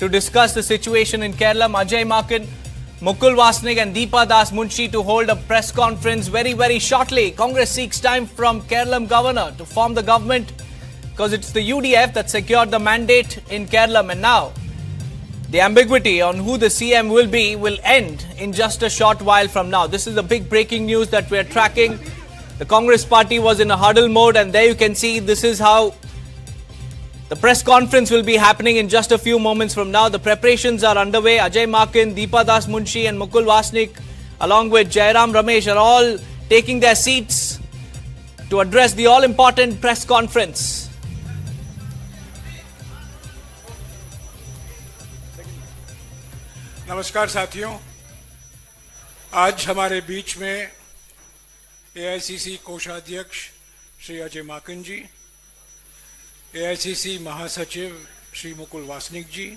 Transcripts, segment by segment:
to discuss the situation in Kerala. Ajay Makan, Mukul Wasnik and Deepa Das Munshi to hold a press conference very shortly. Congress seeks time from Kerala governor to form the government because it's the UDF that secured the mandate in Kerala, and now the ambiguity on who the CM will be will end in just a short while from now. This is the big breaking news that we are tracking. The Congress party was in a huddle mode, and there you can see this is how the press conference will be happening in just a few moments from now. The preparations are underway. Ajay Makan, Deepa Das Munshi and Mukul Wasnik along with Jairam Ramesh are all taking their seats to address the all-important press conference. नमस्कार साथियों, आज हमारे बीच में AICC कोषाध्यक्ष श्री अजय माकन जी, AICC महासचिव श्री मुकुल वासनिक जी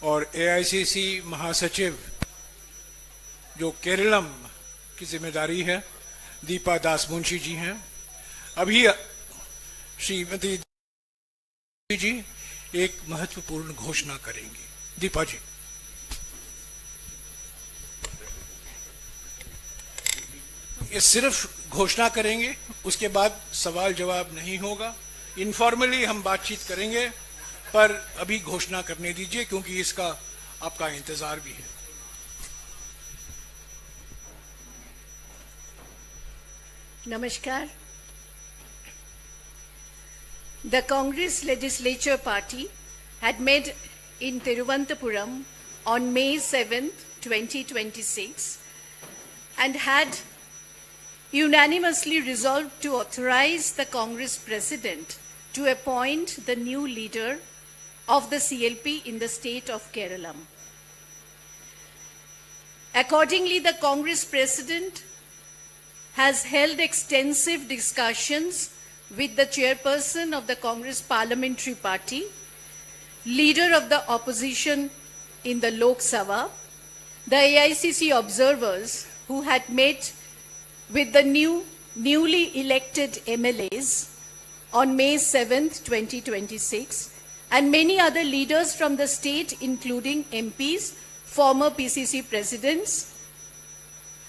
और AICC महासचिव जो केरलम की जिम्मेदारी है दीपा दास मुंशी जी हैं। अभी श्रीमती जी एक महत्वपूर्ण घोषणा करेंगी। दीपा जी। ये सिर्फ घोषणा करेंगे, उसके बाद सवाल जवाब नहीं होगा। इनफॉर्मली हम बातचीत करेंगे, पर अभी घोषणा करने दीजिए क्योंकि इसका आपका इंतजार भी है। Namaskar. The Congress Legislature Party had met in Thiruvananthapuram on May 7th, 2026 and had unanimously resolved to authorize the Congress President to appoint the new leader of the CLP in the state of Kerala. Accordingly, the Congress President has held extensive discussions with the chairperson of the Congress Parliamentary Party, leader of the opposition in the Lok Sabha, the AICC observers who had met with the newly elected MLAs on May 7th, 2026, and many other leaders from the state, including MPs, former PCC presidents,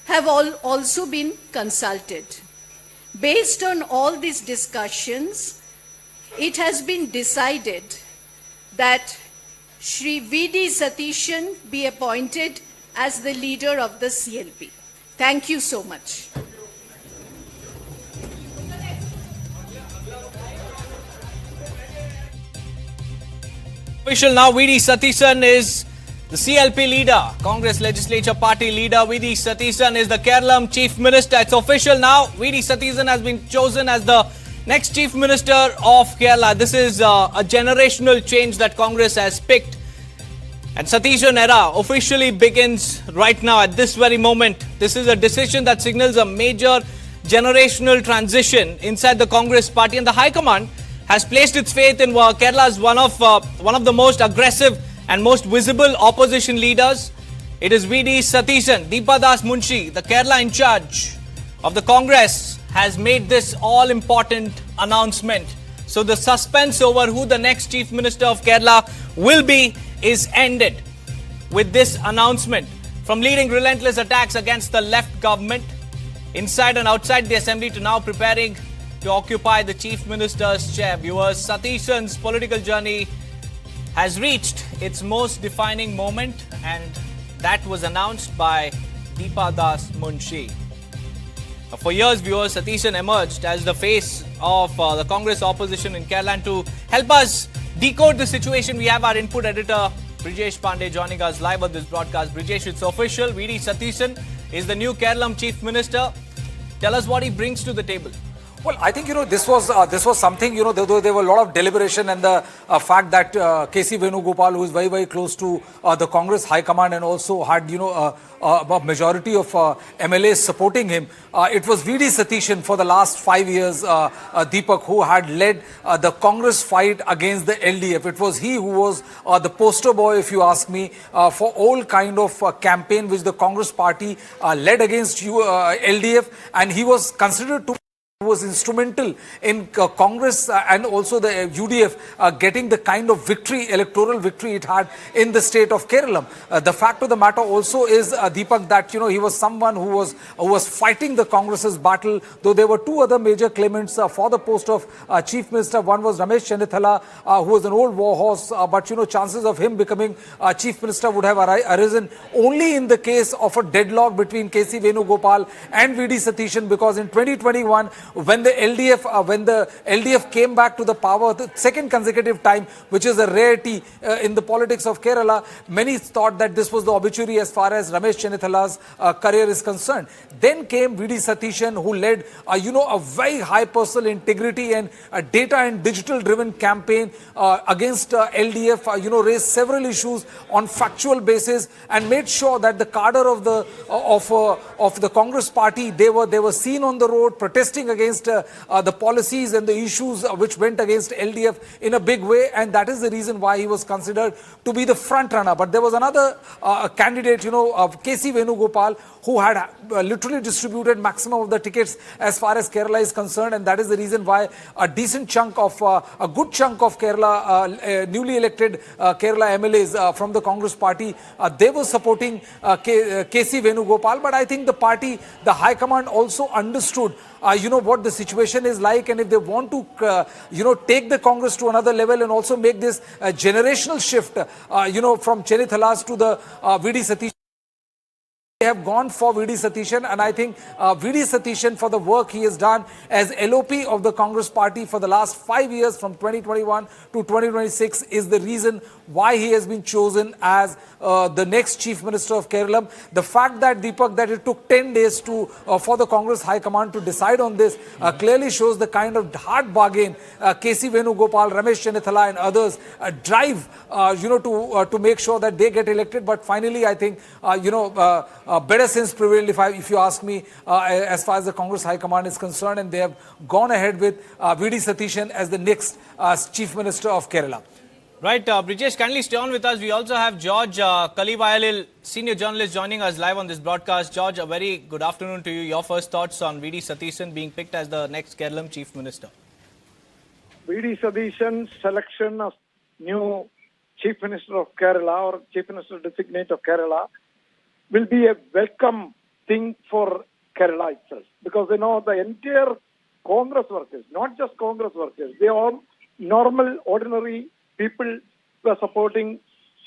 have also been consulted. Based on all these discussions, it has been decided that Shri Vidi Satishan be appointed as the leader of the CLP. Thank you so much. Official now, Vidi Satishan is the CLP leader, Congress Legislature Party leader. Vidi Satishan is the Kerala Chief Minister. It's official now. Vidi Satishan has been chosen as the next Chief Minister of Kerala. This is a generational change that Congress has picked. And Satishan era officially begins right now at this very moment. This is a decision that signals a major generational transition inside the Congress party, and the High Command has placed its faith in Kerala's one of the most aggressive and most visible opposition leaders. It is Vidi Satishan. Deepa Das Munshi, the Kerala in charge of the Congress, has made this all-important announcement. So the suspense over who the next Chief Minister of Kerala will be is ended with this announcement. From leading relentless attacks against the left government inside and outside the assembly to now preparing to occupy the Chief Minister's chair. Viewers, Satishan's political journey has reached its most defining moment, and that was announced by Deepa Das Munshi. For years, viewers, Satishan emerged as the face of the Congress opposition in Kerala. And to help us decode the situation, we have our input editor Brijesh Pandey joining us live on this broadcast. Brijesh, it's official. Vidi Satishan is the new Kerala Chief Minister. Tell us what he brings to the table. Well, I think, this was something, there were a lot of deliberation, and the fact that C Venugopal, who is very close to the Congress High Command and also had, a majority of MLAs supporting him. It was Vidi Satishan for the last 5 years, Deepak, who had led the Congress fight against the LDF. It was he who was the poster boy, if you ask me, for all kind of campaign which the Congress party led against LDF, and he was considered to was instrumental in Congress and also the UDF getting the kind of victory, electoral victory it had in the state of Kerala. The fact of the matter also is, Deepak, that he was someone who was fighting the Congress's battle, though there were two other major claimants for the post of Chief Minister. One was Ramesh Chennithala, who was an old war horse, but chances of him becoming Chief Minister would have arisen only in the case of a deadlock between C Venugopal and Vidi Satishan, because in 2021, when the LDF came back to the power the second consecutive time, which is a rarity in the politics of Kerala, many thought that this was the obituary as far as Ramesh Chennithala's career is concerned. Then came Vidi Satishan, who led a very high personal integrity and a data and digital driven campaign against LDF, raised several issues on factual basis and made sure that the cadre of the Congress party, they were seen on the road protesting against the policies and the issues which went against LDF in a big way, and that is the reason why he was considered to be the front runner. But there was another candidate, C Venugopal, who had literally distributed maximum of the tickets as far as Kerala is concerned, and that is the reason why a good chunk of Kerala newly elected Kerala MLAs from the Congress party, they were supporting C Venugopal. But I think the party, the High Command also understood what the situation is like, and if they want to take the Congress to another level and also make this generational shift from Chennithalas to the Vidi Satishan, they have gone for Vidi Satishan, and I think Vidi Satishan, for the work he has done as LOP of the Congress party for the last 5 years from 2021 to 2026, is the reason why he has been chosen as the next Chief Minister of Kerala. The fact that, Deepak, that it took 10 days for the Congress High Command to decide on this clearly shows the kind of hard bargain C Venugopal, Ramesh Chennithala and others drive to make sure that they get elected. But finally, I think better sense prevailed, if you ask me, as far as the Congress High Command is concerned, and they have gone ahead with Vidi Satishan as the next Chief Minister of Kerala. Right, Brijesh, kindly stay on with us. We also have George Kalibayalil, senior journalist, joining us live on this broadcast. George, a very good afternoon to you. Your first thoughts on Vidi Satishan being picked as the next Kerala Chief Minister? Vidi Satishan's selection as new Chief Minister of Kerala, or Chief Minister designate of Kerala, will be a welcome thing for Kerala itself. Because, the entire Congress workers, not just Congress workers, they are normal, ordinary people were supporting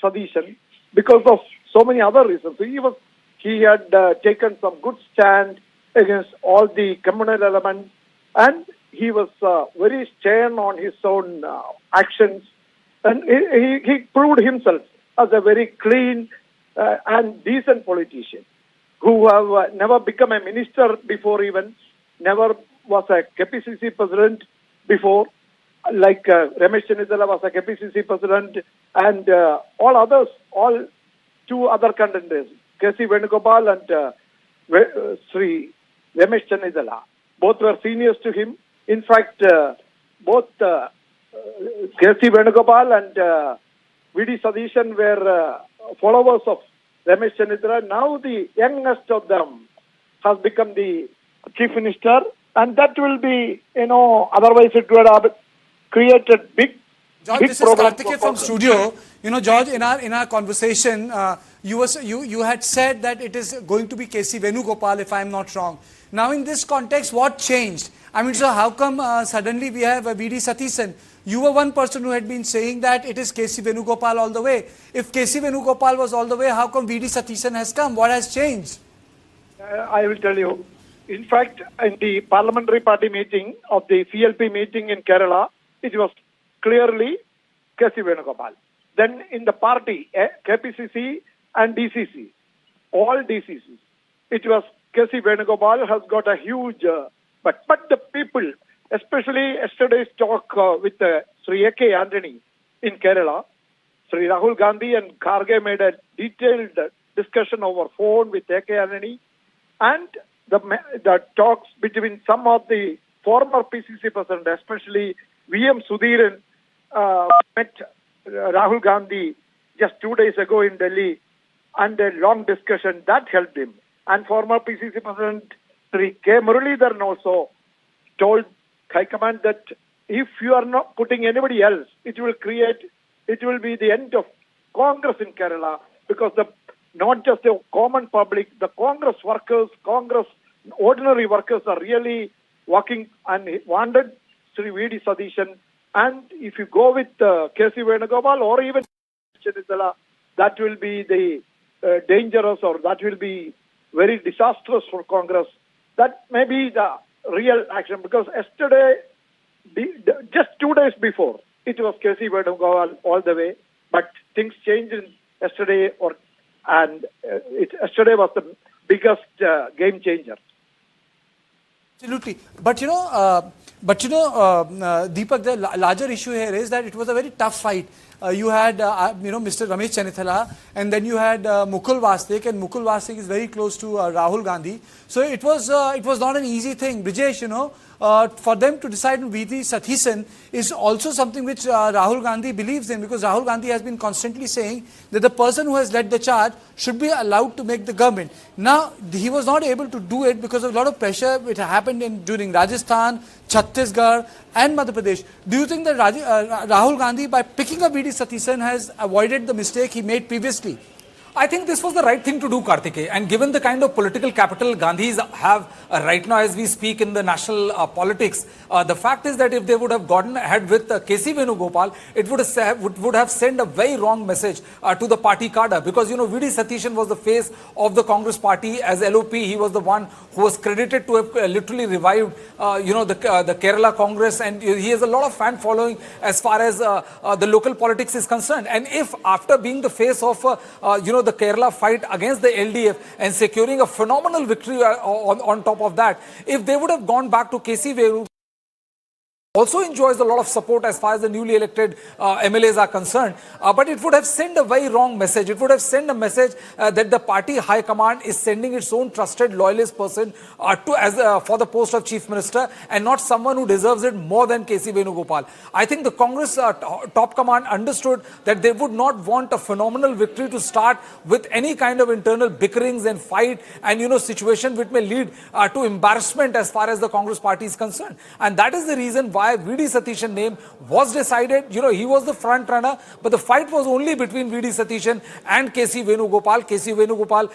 Satishan because of so many other reasons. So he had taken some good stand against all the communal elements, and he was very stern on his own actions, and he proved himself as a very clean and decent politician who have never become a minister before, even never was a KPCC president before, like Ramesh Chennithala was a KPCC president, and all two other contenders, C Venugopal and Sri Ramesh Chennithala, both were seniors to him. In fact, both C Venugopal and Vidi Satishan were followers of Ramesh Chennithala. Now the youngest of them has become the Chief Minister, and that will be, otherwise it would have created big George, big this is problems. Karthikeyan from studio. George, in our conversation, you had said that it is going to be C Venugopal, if I am not wrong. Now, in this context, what changed? I mean, so how come suddenly we have Vidi Satishan? You were one person who had been saying that it is C Venugopal all the way. If C Venugopal was all the way, how come Vidi Satishan has come? What has changed? I will tell you. In fact, in the parliamentary party meeting of the CLP meeting in Kerala, it was clearly C Venugopal. Then in the party, KPCC and DCC, all DCCs, it was C Venugopal has got a huge, but the people, especially yesterday's talk with Sri A.K. Antony in Kerala, Sri Rahul Gandhi and Kharge made a detailed discussion over phone with A.K. Antony, and the talks between some of the former PCC president, especially V.M. Sudhiran, met Rahul Gandhi just 2 days ago in Delhi, and a long discussion that helped him. And former PCC president Sri K. Muralidharan also told High Command that if you are not putting anybody else, it will be the end of Congress in Kerala, because not just the common public, the Congress workers, ordinary workers are really working and wanted Sri Vidi Satishan. And if you go with C Venugopal or even Chennithala, that will be the dangerous, or that will be very disastrous for Congress. That may be the real action, because yesterday, just 2 days before, it was C Venugopal all the way, but things changed yesterday, yesterday was the biggest game changer. Absolutely. But Deepak, the larger issue here is that it was a very tough fight. You had, Mr. Ramesh Chennithala, and then you had Mukul Wasik, and Mukul Wasik is very close to Rahul Gandhi. So it was not an easy thing. Brijesh, for them to decide on Vidi Satishan is also something which Rahul Gandhi believes in, because Rahul Gandhi has been constantly saying that the person who has led the charge should be allowed to make the government. Now, he was not able to do it because of a lot of pressure which happened during Rajasthan, Chhattisgarh and Madhya Pradesh. Do you think that Rahul Gandhi, by picking up Vidi Satishan, has avoided the mistake he made previously? I think this was the right thing to do, Kartikeya. And given the kind of political capital Gandhis have right now as we speak in the national politics, the fact is that if they would have gotten ahead with C Venugopal, it would have sent a very wrong message to the party cadre. Because, Vidi Satishan was the face of the Congress party as LOP. He was the one who was credited to have literally revived, the Kerala Congress. And he has a lot of fan following as far as the local politics is concerned. And if after being the face of, the Kerala fight against the LDF and securing a phenomenal victory on top of that, if they would have gone back to C Venugopal, also enjoys a lot of support as far as the newly elected MLAs are concerned. But it would have sent a very wrong message. It would have sent a message that the party high command is sending its own trusted loyalist person for the post of chief minister, and not someone who deserves it more than C Venugopal. I think the Congress top command understood that they would not want a phenomenal victory to start with any kind of internal bickerings and fight and situation which may lead to embarrassment as far as the Congress party is concerned. And that is the reason why Vidi Satishan name was decided. He was the front runner, but the fight was only between Vidi Satishan and C Venugopal. C Venugopal,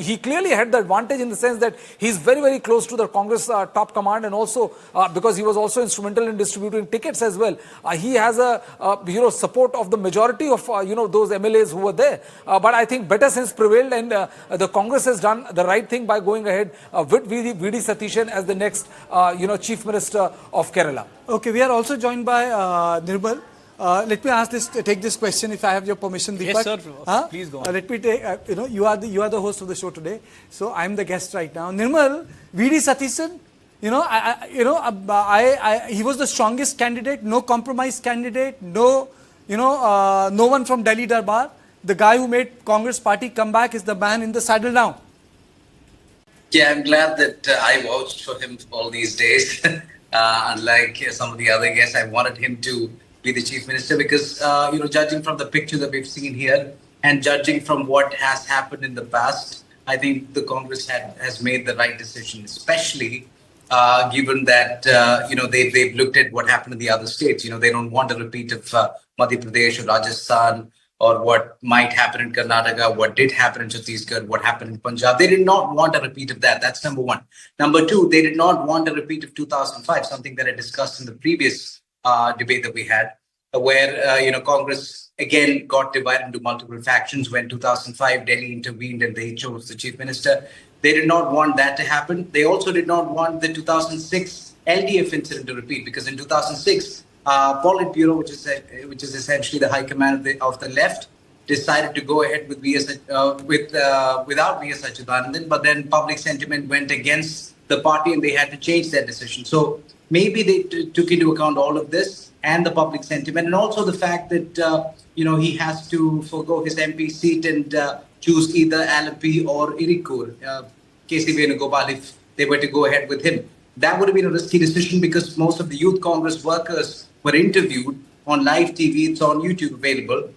he clearly had the advantage in the sense that he's very, very close to the Congress top command, and also because he was also instrumental in distributing tickets as well. He has a support of the majority of those MLAs who were there. But I think better sense prevailed, and the Congress has done the right thing by going ahead with Vidi Satishan as the next chief minister of Kerala. Okay, we are also joined by Nirmal. Let me take this question, if I have your permission, Deepak. Yes, sir. Please go on. Let me take. You are the host of the show today, so I'm the guest right now. Nirmal, Vidi Satishan, he was the strongest candidate, no compromise candidate, no one from Delhi Darbar. The guy who made Congress party come back is the man in the saddle now. Yeah, I'm glad that I vouched for him all these days. Unlike some of the other guests, I wanted him to be the chief minister because, judging from the picture that we've seen here and judging from what has happened in the past, I think the Congress has made the right decision, especially given that, they've looked at what happened in the other states. They don't want a repeat of Madhya Pradesh or Rajasthan, or what might happen in Karnataka, what did happen in Chhattisgarh, what happened in Punjab. They did not want a repeat of that. That's number one. Number two, they did not want a repeat of 2005, something that I discussed in the previous debate that we had, where, Congress again got divided into multiple factions when 2005 Delhi intervened and they chose the chief minister. They did not want that to happen. They also did not want the 2006 LDF incident to repeat, because in 2006, Politburo, which is essentially the high command of the left, decided to go ahead with without V.S. Achuthanandan, but then public sentiment went against the party and they had to change their decision. So maybe they took into account all of this and the public sentiment, and also the fact that he has to forgo his MP seat and choose either Alapi or Irikur, C Venugopal, if they were to go ahead with him. That would have been a risky decision because most of the youth Congress workers were interviewed on live TV. It's on YouTube available,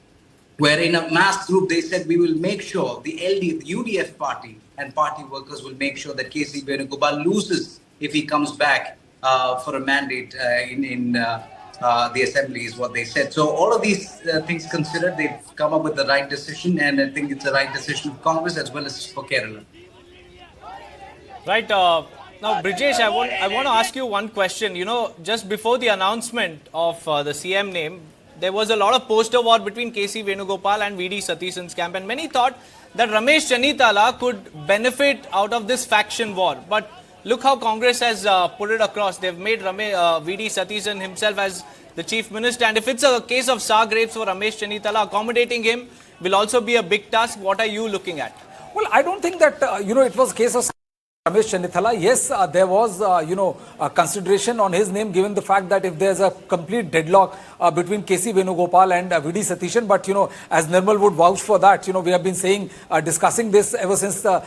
where in a mass group they said, we will make sure the UDF party and party workers will make sure that C Venugopal loses if he comes back for a mandate in the assembly is what they said. So all of these things considered, they've come up with the right decision, and I think it's the right decision for Congress as well as for Kerala. Right. Now, Brijesh, I want to ask you one question. You know, just before the announcement of the CM name, there was a lot of poster war between C Venugopal and Vidi Satishan's camp, and many thought that Ramesh Chennithala could benefit out of this faction war. But look how Congress has put it across. They've made Vidi Satishan himself as the chief minister, and if it's a case of sour grapes for Ramesh Chennithala, accommodating him will also be a big task. What are you looking at? Well, I don't think that, it was a case of Ramesh Chennithala. Yes, there was, a consideration on his name given the fact that if there's a complete deadlock between C Venugopal and Vidi Satishan, but, as Nirmal would vouch for that, we have been saying, discussing this ever since, the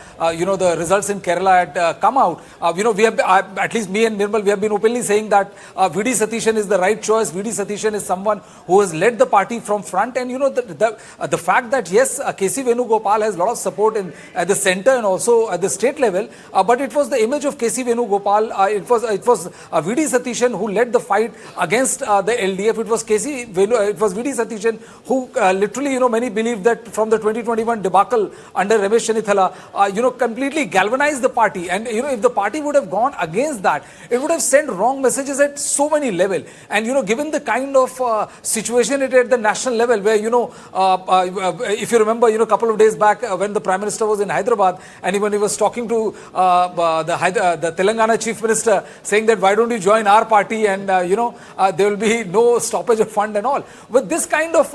results in Kerala had come out. We have, at least me and Nirmal, we have been openly saying that Vidi Satishan is the right choice. Vidi Satishan is someone who has led the party from front. And, the fact that, yes, C Venugopal has a lot of support at the center and also at the state level, but it was the image of C Venugopal. It was Vidi Satishan who led the fight against the LDF. It was Vidi Satishan who literally, many believe that from the 2021 debacle under Ramesh Chennithala, completely galvanized the party. And, if the party would have gone against that, it would have sent wrong messages at so many levels. And, given the kind of situation it at the national level where, if you remember, a couple of days back when the Prime Minister was in Hyderabad and when he was talking to the Telangana Chief Minister saying that why don't you join our party and, there will be no stoppage of fund and all. With this kind of,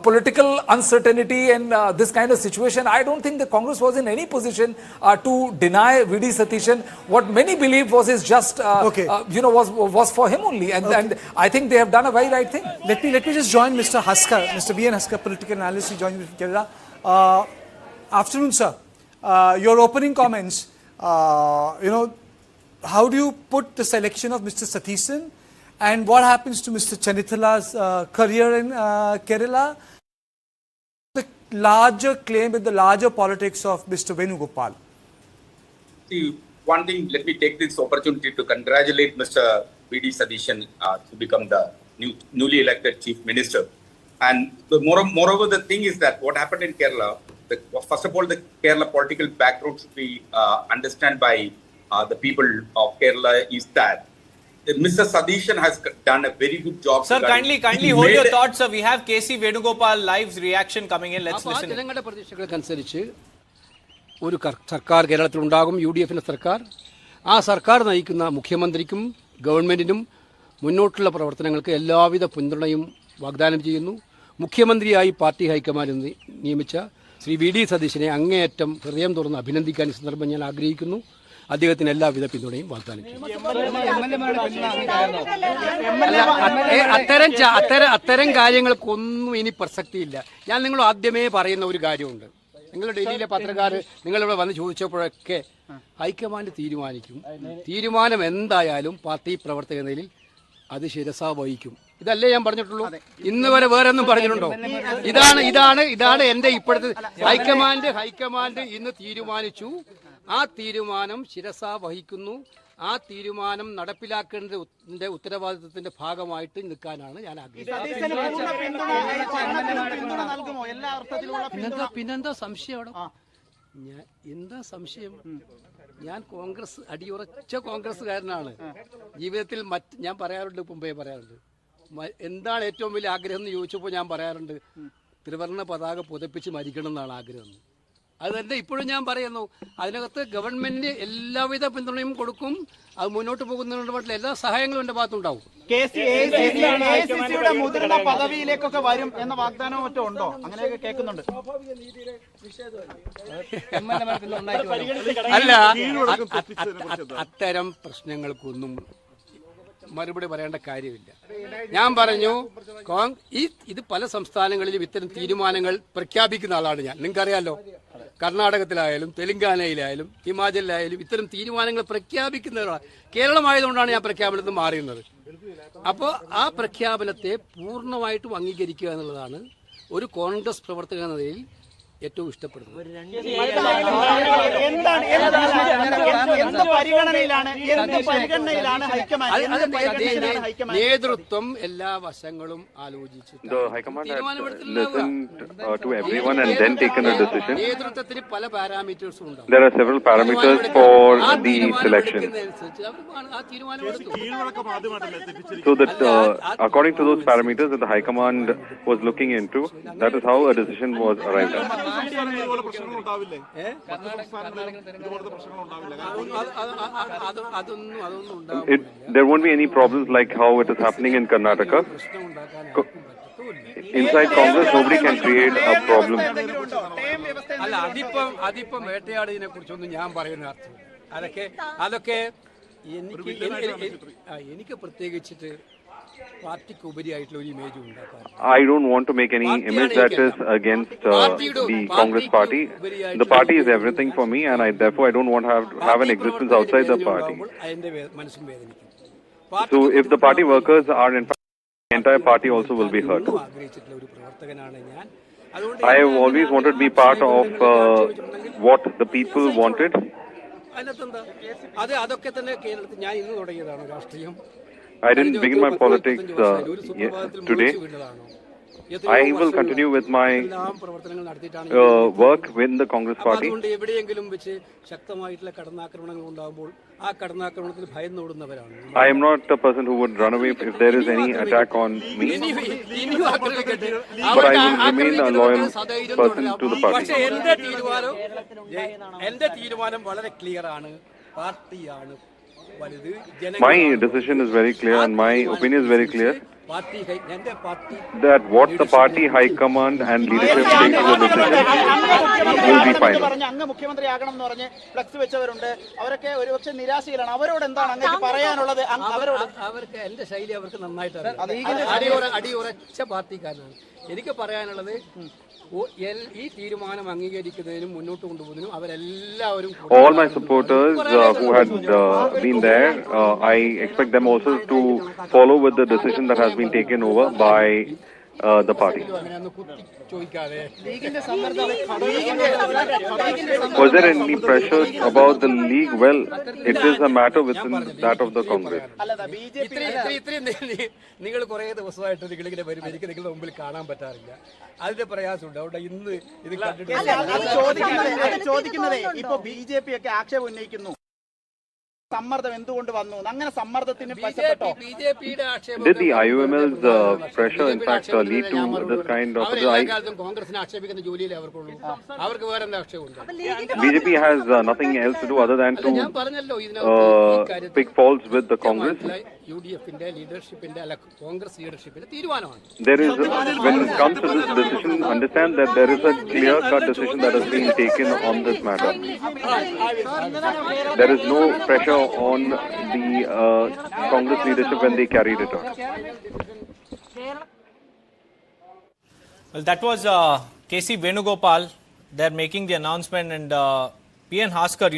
political uncertainty and this kind of situation, I don't think the Congress was in any position to deny Vidi Satishan. What many believe was his just, was for him only. And I think they have done a very right thing. Let me just join Mr. Haskar, Mr. B.N. Haskar, political analyst, who joined me from Kerala. Afternoon, sir. Your opening comments, how do you put the selection of Mr. Satheesan and what happens to Mr. Chennithala's career in Kerala? The larger claim with the larger politics of Mr. Venugopal. See, one thing, let me take this opportunity to congratulate Mr. Vidi Satishan to become the newly elected chief minister. And moreover, the thing is that what happened in Kerala, first of all, the Kerala political background should be understood by the people of Kerala is that Mr. Satishan has done a very good job. Sir, kindly hold your thoughts, sir. We have C Venugopal live's reaction coming in. Let's listen. ജനങ്ങളുടെ പ്രതീക്ഷകൾക്കനുസരിച്ച് ഒരു സർക്കാർ കേരളത്തിലുണ്ടാകും, UDFന്റെ സർക്കാർ. ആ സർക്കാർ നയിക്കുന്ന മുഖ്യമന്ത്രിക്കും ഗവൺമെന്റിനും മുന്നോട്ടുള്ള പ്രവർത്തനങ്ങൾക്ക് എല്ലാവിധ പിന്തുണയും വാഗ്ദാനം ചെയ്യുന്നു. മുഖ്യമന്ത്രിയായി പാർട്ടി ഹൈക്കമാൻഡ് നിയമിച്ച ശ്രീ Vidi Satishanനെ അങ്ങേയറ്റം ഹൃദയം തുറന്ന് അഭിനന്ദിക്കാൻ ഈ സന്ദർഭം ഞാൻ ആഗ്രഹിക്കുന്നു. അദ്ദേഹത്തിന് എല്ലാവിധ പിന്തുണയും വാഗ്ദാനം ചെയ്യുന്നു. അത്തരം കാര്യങ്ങൾക്കൊന്നും ഇനി പ്രസക്തിയില്ല. ഞാൻ നിങ്ങൾ ആദ്യമേ പറയുന്ന ഒരു കാര്യമുണ്ട്. നിങ്ങൾ ഡൽഹിയിലെ പത്രക്കാർ നിങ്ങളിവിടെ വന്ന് ചോദിച്ചപ്പോഴൊക്കെ ഹൈക്കമാൻഡ് തീരുമാനിക്കും. തീരുമാനം എന്തായാലും പാർട്ടി പ്രവർത്തക നിലയിൽ അത് ശിരസാ വഹിക്കും. ഇതല്ലേ ഞാൻ പറഞ്ഞിട്ടുള്ളൂ. ഇന്ന് വരെ വേറെ ഒന്നും പറഞ്ഞിട്ടുണ്ടോ? ഇതാണ് എന്റെ ഇപ്പോഴത്തെ ഹൈക്കമാൻഡ് ഇന്ന് തീരുമാനിച്ചു. ആ തീരുമാനം ശിരസാ വഹിക്കുന്നു. ആ തീരുമാനം നടപ്പിലാക്കേണ്ടതിന്റെ ഉത്തരവാദിത്വത്തിന്റെ ഭാഗമായിട്ട് നിൽക്കാനാണ് ഞാൻ ആഗ്രഹിക്കുന്നത്. പിന്നെന്താ സംശയം? എന്താ സംശയം? ഞാൻ അടിയുറച്ച കോൺഗ്രസ്സുകാരനാണ്. ജീവിതത്തിൽ ഞാൻ പറയാറുണ്ട്, മുമ്പേ പറയാറുണ്ട്, എന്താണ് ഏറ്റവും വലിയ ആഗ്രഹം എന്ന് ചോദിച്ചപ്പോൾ ഞാൻ പറയാറുണ്ട്, ത്രിവർണ്ണ പതാക പുതപ്പിച്ച് മരിക്കണം എന്നാണ് ആഗ്രഹം. അത് തന്നെ ഇപ്പോഴും ഞാൻ പറയുന്നു. അതിനകത്ത് ഗവൺമെന്റ് എല്ലാവിധ പിന്തുണയും കൊടുക്കും. അത് മുന്നോട്ട് പോകുന്നതിനുള്ള എല്ലാ സഹായങ്ങളും എന്റെ ഭാഗത്തുണ്ടാവും. മുതിർന്ന പദവിയിലേക്കൊക്കെ വരും എന്ന വാഗ്ദാനവും മറ്റോ ഉണ്ടോ? അങ്ങനെയൊക്കെ കേൾക്കുന്നുണ്ട്. അല്ല, അത്തരം പ്രശ്നങ്ങൾക്കൊന്നും മറുപടി പറയേണ്ട കാര്യമില്ല. ഞാൻ പറഞ്ഞു, ഇത് പല സംസ്ഥാനങ്ങളിലും ഇത്തരം തീരുമാനങ്ങൾ പ്രഖ്യാപിക്കുന്ന ആളാണ് ഞാൻ. നിങ്ങൾക്കറിയാലോ, കർണാടകത്തിലായാലും തെലങ്കാനയിലായാലും ഹിമാചലിലായാലും ഇത്തരം തീരുമാനങ്ങൾ പ്രഖ്യാപിക്കുന്നതാണ്. കേരളമായതുകൊണ്ടാണ് ഞാൻ പ്രഖ്യാപനത്തിൽ മാറിയുന്നത്. അപ്പോൾ ആ പ്രഖ്യാപനത്തെ പൂർണ്ണമായിട്ടും അംഗീകരിക്കുക എന്നുള്ളതാണ് ഒരു കോൺഗ്രസ് പ്രവർത്തക എന്ന നിലയിൽ ഏറ്റവും ഇഷ്ടപ്പെടുന്നത്. നേതൃത്വം എല്ലാ വശങ്ങളും ആലോചിച്ചിട്ട് നേതൃത്വത്തിന് പല പാരാമീറ്റേഴ്സും ഉണ്ടാവും. There are several parameters for the selection. So that according to those parameters that the High Command was looking into, that is how a decision was arrived at. There won't be any problems like how it is happening in Karnataka. Inside Congress, nobody can create a problem. അല്ല അതിപ്പം വേട്ടയാടിനെ കുറിച്ചൊന്നും ഞാൻ പറയുന്ന അർത്ഥം അതൊക്കെ എനിക്ക് പ്രത്യേകിച്ചിട്ട് പാർട്ടിക്ക് ഉപരിയായിട്ടുള്ള ഒരു ഇമേജ് ഉണ്ടാക്കാൻ. I don't want to make any image that is against the Congress party. The party is everything for me, and therefore I don't want to have an existence outside the party. So if the party workers are in fact, the entire party also will be hurt. I have always wanted to be part of what the people wanted. അതൊക്കെ തന്നെ കേരളത്തിൽ ഞാൻ ഇന്ന് തുടങ്ങിയതാണ് രാഷ്ട്രീയം. I didn't begin my politics today. I will continue with my work with the Congress party. I am not a person who would run away if there is any attack on me. But I will remain a loyal person to the party. My decision is very clear and my opinion is very clear that what the party high command and leadership takes as a decision will be final. അങ്ങ് മുഖ്യമന്ത്രിയാകണം എന്ന് പറഞ്ഞ് flux വെച്ചവരുണ്ട്. അവരൊക്കെ ഒരുപക്ഷെ നിരാശയിലാണ്. അവരോട് എന്താണ് അങ്ങേക്ക് പറയാനുള്ളത്? അവർക്ക് എന്റെ ശൈലി അവർക്ക് നന്നായിട്ട് അടിയുറച്ച പാർട്ടിക്കാരനാണ്. എനിക്ക് പറയാനുള്ളത് ഈ തീരുമാനം അംഗീകരിക്കുന്നതിനും മുന്നോട്ട് കൊണ്ടുപോകുന്നതിനും അവരെല്ലാവരും all my supporters who had been there, I expect them also to follow with the decision that has been taken over by the party. Was there any pressure about the league? Well, it is a matter within that of the Congress. നിങ്ങൾ കുറെ ദിവസമായിട്ട് നിങ്ങളിങ്ങനെ വരും, എനിക്ക് നിങ്ങളുടെ മുമ്പിൽ കാണാൻ പറ്റാറില്ല. അതിന്റെ പ്രയാസമുണ്ട്. അവിടെ ഇന്ന് ഇത് ചോദിക്കുന്നത് ഇപ്പൊ BJP ഒക്കെ ആക്ഷേപം ഉന്നയിക്കുന്നു. സമ്മർദ്ദം എന്തുകൊണ്ട് വന്നു? അങ്ങനെ സമ്മർദ്ദത്തിന് Did the IUML's pressure in fact lead to this kind of കോൺഗ്രസിനെ ആക്ഷേപിക്കുന്ന ജോലിയിലെ അവർക്കുള്ളൂ. അവർക്ക് വേറെ എന്താ ആക്ഷേപമുണ്ട്? BJP has nothing else to do other than to pick faults with the Congress. UDFന്റെ ലീഡർഷിപ്പിന്റെ അല്ല കോൺഗ്രസ് ലീഡർഷിപ്പിന്റെ തീരുമാനമാണ്. There is, when it comes to this decision, understand that there is a clear-cut decision that has been taken on this matter. There is no pressure on the Congress leadership when they carried it out. Well, that was C Venugopal. They're making the announcement, and PN Haskar,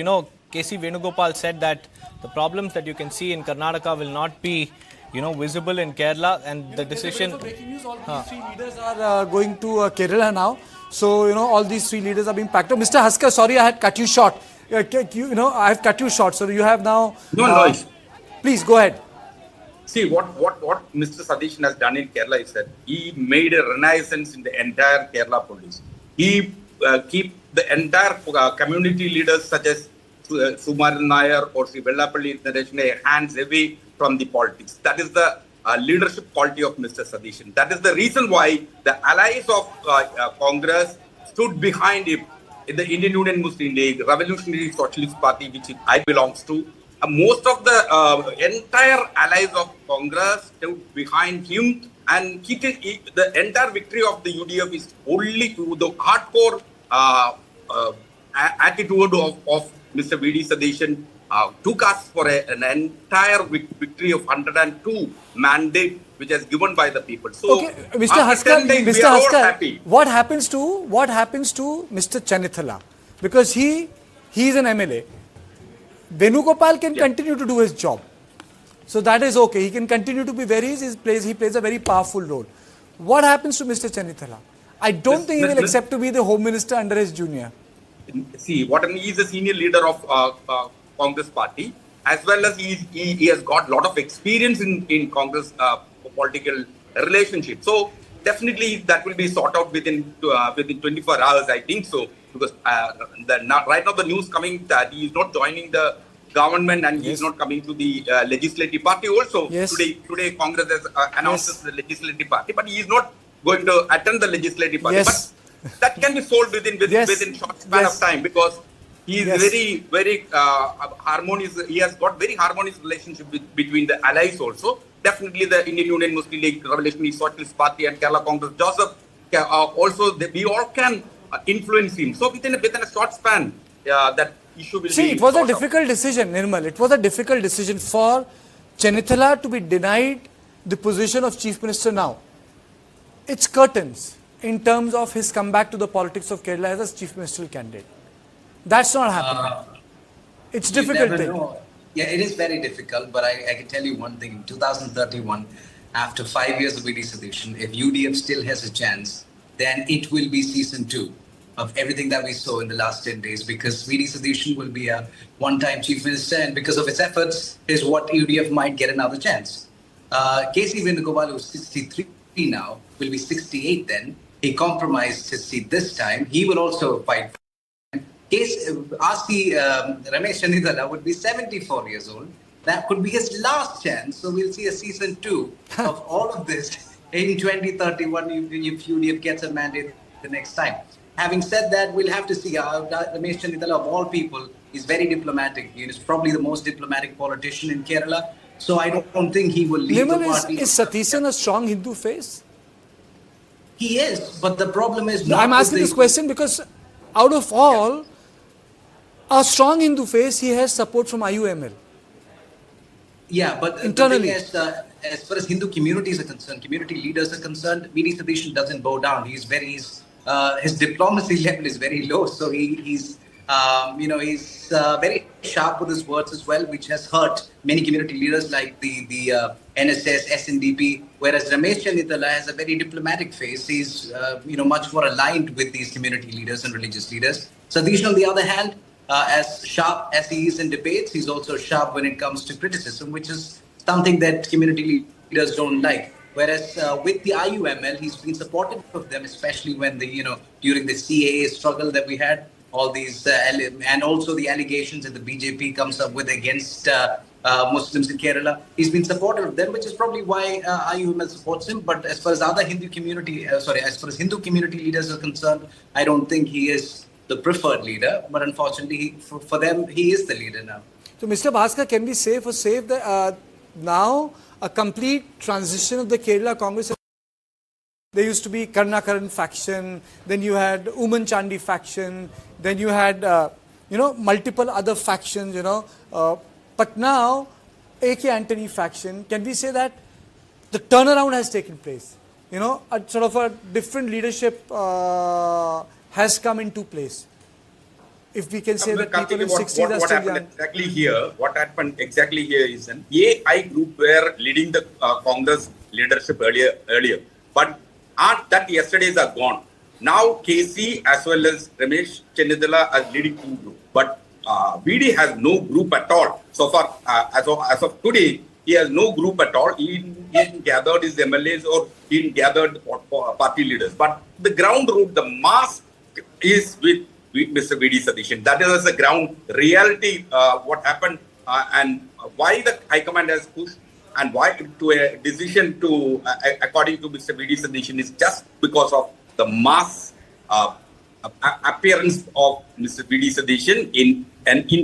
C Venugopal said that the problems that you can see in Karnataka will not be, visible in Kerala, and the decision. Breaking news: all these three leaders are going to Kerala now. So all these three leaders are being packed up. Mr. Haskar, sorry, I had cut you short. I have cut you short. So you have now. No. Please go ahead. See what Mr. Satishan has done in Kerala is that he made a renaissance in the entire Kerala police. He keep the entire community leaders such as Sumaran Nair or Sri Vellapalli hands away from the politics. That is the leadership quality of Mr. Satishan. That is the reason why the allies of Congress stood behind him in the Indian Union Muslim League, Revolutionary Socialist Party, which I belongs to. Most of the entire allies of Congress stood behind him, and the entire victory of the UDF is only through the hardcore attitude of Mr. Vidi Satishan. Took us for an entire victory of 102 mandate, which is given by the people. So, okay, Mr. Haskar, what happens to Mr. Chennithala? Because he is an MLA. Venugopal can continue to do his job, so that is okay. He can continue to be he plays a very powerful role. What happens to Mr. Chennithala? I don't think he will Let's- accept to be the Home Minister under his junior. See, what I mean, he is a senior leader of Congress party, as well as he has got a lot of experience in Congress political relationship. So definitely that will be sorted out within 24 hours, I think so, because right now the news coming that he is not joining the government and he is not coming to the legislative party also. Yes. Today Congress has announced Yes. the legislative party, but he is not going to attend the legislative party. Yes. But that can be solved within Yes. short span Yes. of time, because he is Yes. very harmonious. He has got very harmonious relationship between the allies also. Definitely the Indian Union Muslim League, Revolutionary Socialist Party and Kerala Congress, Joseph also, we all can influence him. So within a short span, that issue will be. See, it was a sorted out. difficult decision, Nirmal. It was a difficult decision for Chennithala to be denied the position of Chief Minister now. It's curtains in terms of his comeback to the politics of Kerala as a Chief Ministerial candidate. That's not happening. It's You difficult never thing. know. Yeah, it is very difficult, but I can tell you one thing. In 2031, after 5 years of Vidi Satishan, if UDF still has a chance, then it will be season 2 of everything that we saw in the last 10 days, because Vidi Satishan will be a one-time Chief Minister, and because of his efforts is what UDF might get another chance. C Venugopal, who's 63 now, will be 68 then. He compromised his seat this time. He will also fight. Ramesh Chennithala would be 74 years old. That could be his last chance. So we'll see a season 2 of all of this in 2031 if UDF gets a mandate the next time. Having said that, we'll have to see. Ramesh Chennithala, of all people, is very diplomatic. He is probably the most diplomatic politician in Kerala. So I don't think he will leave the Nirmal, party. is Satheesan a strong Hindu face? He is, but the problem is not. I'm asking with this question because out of all, a strong Hindu face, he has support from IUML. Yeah, but Internally. the thing is, as far as Hindu communities are concerned, community leaders are concerned, Vidi Satishan doesn't bow down. His diplomacy level is very low, so he's very sharp with his words as well, which has hurt many community leaders like the NSS, SNDP. Whereas Ramesh Chennithala has a very diplomatic face. He's much more aligned with these community leaders and religious leaders. Satheesan, on the other hand, as sharp as he is in debates, he's also sharp when it comes to criticism, which is something that community leaders don't like. Whereas with the IUML, he's been supportive of them, especially when during the CAA struggle that we had, all these and also the allegations that the BJP comes up with against Muslims in Kerala. He's been supportive of them, which is probably why IUML supports him. But as far as other Hindu community, as far as Hindu community leaders are concerned, I don't think he is the preferred leader. But unfortunately, for them, he is the leader now. So, Mr. Bhaskar, can we say for safe that now a complete transition of the Kerala Congress? There used to be Karnakaran faction, then you had Uman Chandi faction, then you had multiple other factions, but now AK Antony faction. Can we say that the turnaround has taken place? A sort of a different leadership has come into place. If we can say that people in 60s are still young. What happened exactly here is an AI group were leading the Congress leadership earlier. But that yesterday's are gone. Now KC as well as Ramesh Chennithala are leading two groups. But Vidi has no group at all. So far, as of today, he has no group at all. He didn't gathered his MLAs or he didn't gathered party leaders. But the ground root, the mass is with Mr. Vidi Satishan. That is the ground reality, what happened and why the High Command has pushed and why to a decision to, according to Mr. Vidi Satishan, is just because of the mass appearance of Mr. Vidi Satishan in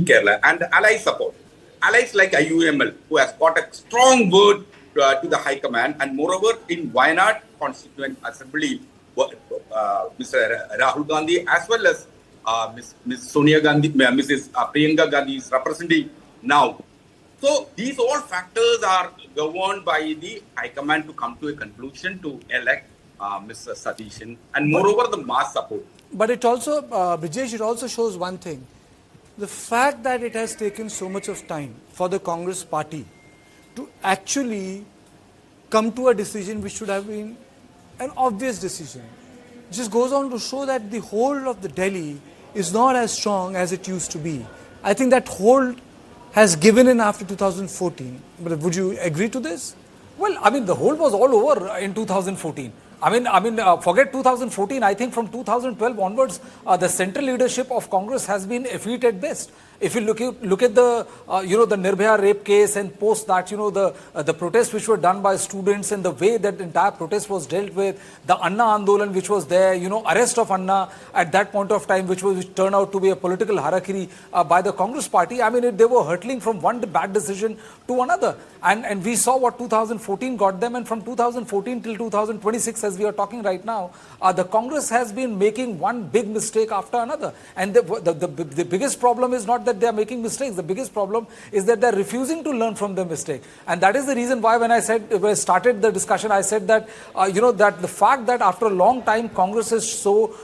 Kerala and the ally support. Allies like IUML, who has got a strong word to the High Command, and moreover in Wayanad Constituent Assembly, Mr. Rahul Gandhi as well as Ms. Sonia Gandhi, Mrs. Priyanka Gandhi is representing now. So these all factors are governed by the High Command to come to a conclusion to elect Mr. Satheesan and moreover the mass support. But it also, Brijesh, it also shows one thing. The fact that it has taken so much of time for the Congress party to actually come to a decision which should have been an obvious decision. just goes on to show that the hold of the Delhi is not as strong as it used to be. I think that hold has given in after 2014. But would you agree to this? Well, I mean, the hold was all over in 2014. Forget 2014. I think from 2012 onwards, the central leadership of Congress has been effete at best. If you look at the the Nirbhaya rape case and post that, the protests which were done by students and the way that entire protest was dealt with, the Anna Andolan which was there, arrest of Anna at that point of time, which turned out to be a political harakiri by the Congress party. I mean, they were hurtling from one bad decision to another, and we saw what 2014 got them, and from 2014 till 2026, as we are talking right now, the Congress has been making one big mistake after another, and the biggest problem is not that they are making mistakes. The biggest problem is that they are refusing to learn from their mistake, and that is the reason why when I started the discussion, I said that that the fact that after a long time Congress has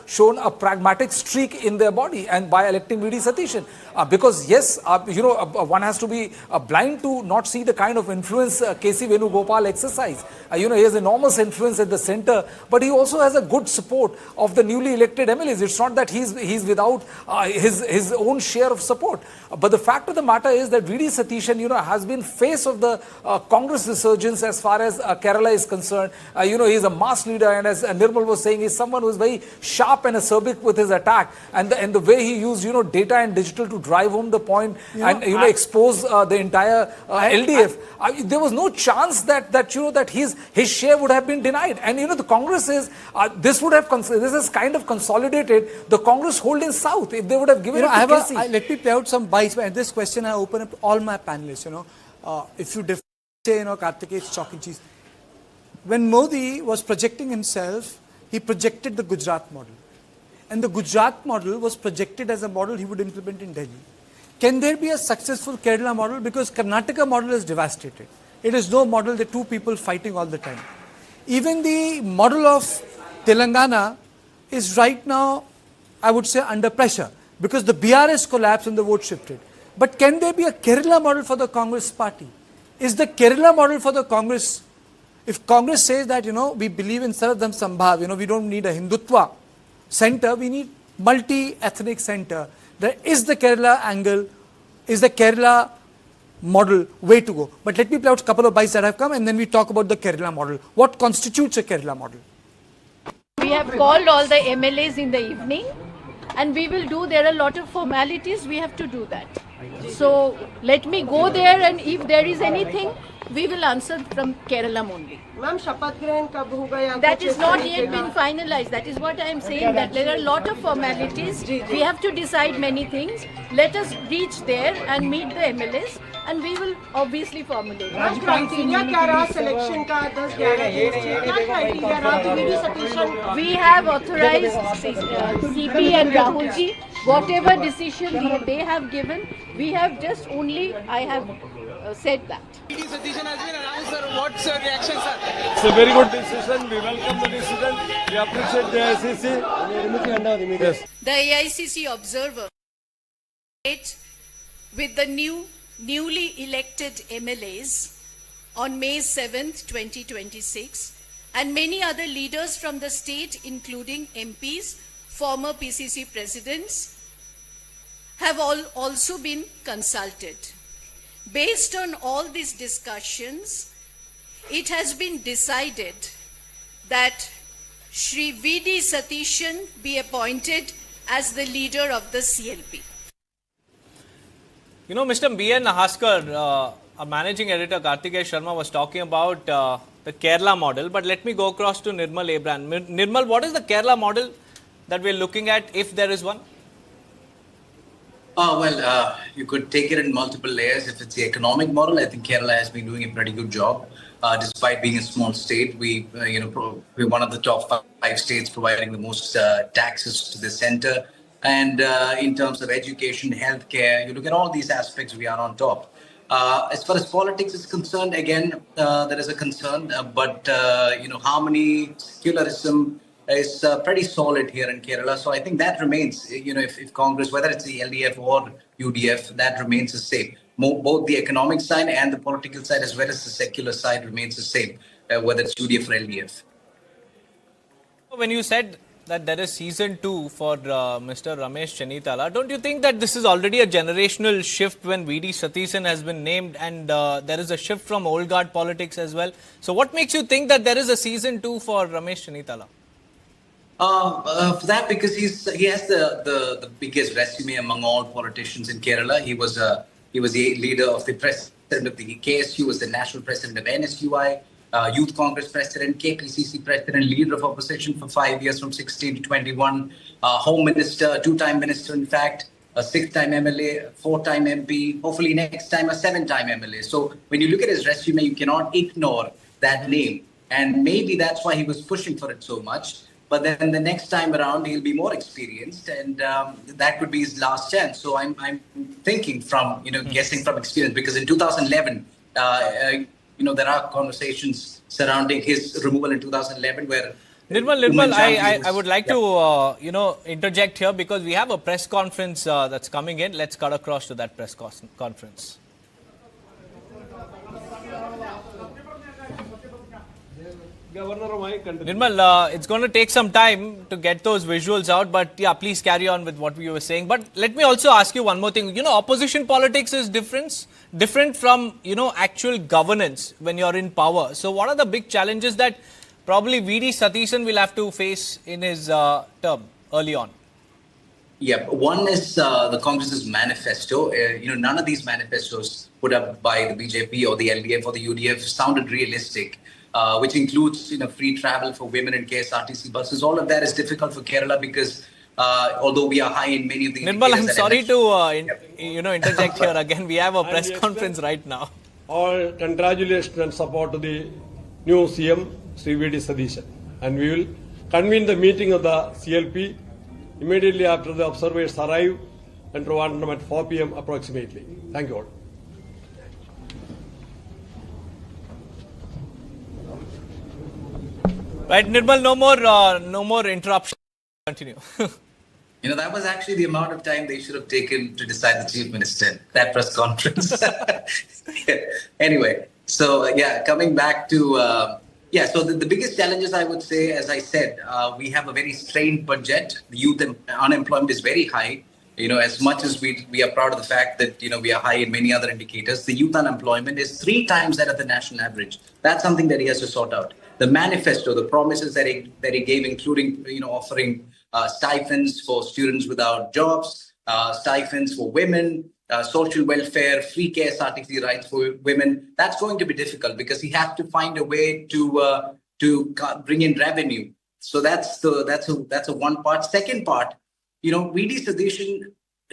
shown a pragmatic streak in their body, and by electing Vidi Satishan, because yes, one has to be blind to not see the kind of influence C Venugopal exercise. He has enormous influence at the center, but he also has a good support of the newly elected MLAs. It's not that he's without his own share of support. But the fact of the matter is that Vidi Satishan, has been face of the Congress resurgence as far as Kerala is concerned. He's a mass leader, and as Nirmal was saying, he's someone who is very sharp and acerbic with his attack, and the way he used data and digital to drive home the point and expose the entire LDF. There was no chance that his share would have been denied, and the Congress is this has kind of consolidated the Congress hold in South. If they would have given it to KC. Let me play out some bites, and this question I open up to all my panelists. If you say Karthikey's chalk and cheese. When Modi was projecting himself, he projected the Gujarat model, and the Gujarat model was projected as a model he would implement in Delhi. Can there be a successful Kerala model? Because Karnataka model is devastated. It is no model, the two people fighting all the time. Even the model of Telangana is right now, I would say, under pressure, because the BRS collapsed and the vote shifted. But can there be a Kerala model for the Congress party? Is the Kerala model for the Congress, if Congress says that, we believe in Saradham Sambhav, we don't need a Hindutva center, we need multi-ethnic center. There is the Kerala angle, is the Kerala model way to go. But let me play out a couple of bites that have come, and then we talk about the Kerala model. What constitutes a Kerala model? We have called all the MLAs in the evening, and we will do, there are a lot of formalities, we have to do that. So let me go there, and if there is anything, we will answer from Kerala only. That is not yet been finalized. That is what I am saying, that there are a lot of formalities. We have to decide many things. Let us reach there and meet the MLAs, and we will obviously formulate. We have authorized CP and Rahul ji, whatever decision they have given, we have just only, I have said that. Vidi Satishan has been announced, sir. What's your reaction, sir? It's a very good decision. We welcome the decision. We appreciate the ICC. Yes. The AICC observer with the newly elected MLAs on May 7th, 2026, and many other leaders from the state, including MPs, former PCC presidents, have also been consulted. Based on all these discussions, it has been decided that Shri Vidi Satishan be appointed as the leader of the CLP. Mr. B.N. Nahaskar, our managing editor Karthikeya Sharma was talking about the Kerala model, but let me go across to Nirmal Abran. Nirmal, what is the Kerala model that we're looking at, if there is one? You could take it in multiple layers. If it's the economic model, I think Kerala has been doing a pretty good job. Despite being a small state, we're one of the top 5 states providing the most taxes to the center. And in terms of education, healthcare, you look at all these aspects, we are on top. As far as politics is concerned, again, there is a concern. But harmony, secularism is pretty solid here in Kerala. So I think that remains, if Congress, whether it's the LDF or UDF, that remains the same. Both the economic side and the political side, as well as the secular side, remains the same, whether it's UDF or LDF. When you said that there is season 2 for Mr. Ramesh Chennithala, don't you think that this is already a generational shift when Vidi Satishan has been named, and there is a shift from old guard politics as well? So what makes you think that there is a season 2 for Ramesh Chennithala? For that, because he has the biggest resume among all politicians in Kerala. He was the leader of the president of the KSU, was the national president of NSUI, Youth Congress president, KPCC president, leader of opposition for 5 years from 16 to 21, home minister, 2-time minister, in fact, a 6-time MLA, 4-time MP, hopefully next time a 7-time MLA. So when you look at his resume, you cannot ignore that name. And maybe that's why he was pushing for it so much. But then the next time around, he'll be more experienced, and that could be his last chance. So I'm thinking from, guessing from experience, because in 2011, there are conversations surrounding his removal in 2011 where Nirmal, I would like to, interject here, because we have a press conference that's coming in. Let's cut across to that press conference. Nirmal, it's going to take some time to get those visuals out, but yeah, please carry on with what you were saying. But let me also ask you one more thing. Opposition politics is different from, actual governance when you're in power. So what are the big challenges that probably Vidi Satishan will have to face in his term early on? Yeah, one is the Congress's manifesto. None of these manifestos put up by the BJP or the LDF or the UDF sounded realistic. Which includes free travel for women in KSRTC buses. All of that is difficult for Kerala because although we are high in many of the Nirmal, I'm sorry to interject here again. We have a press conference right now. All congratulations and support to the new CM, Sri Vidi Satishan. And we will convene the meeting of the CLP immediately after the observers arrive and Trivandrum at 4 p.m. approximately. Thank you all. Right, Nirmal, no more interruption. Continue. That was actually the amount of time they should have taken to decide the chief minister, that press conference. Anyway, so coming back to, so the biggest challenges, I would say, as I said, we have a very strained budget. The youth unemployment is very high. As much as we are proud of the fact that, we are high in many other indicators, the youth unemployment is 3 times that of the national average. That's something that he has to sort out. The manifesto, the promises that he gave, including, offering stipends for students without jobs, stipends for women, social welfare, free KSRTC rights for women, that's going to be difficult because he has to find a way to bring in revenue. So that's a one part. Second part, Vidi Satishan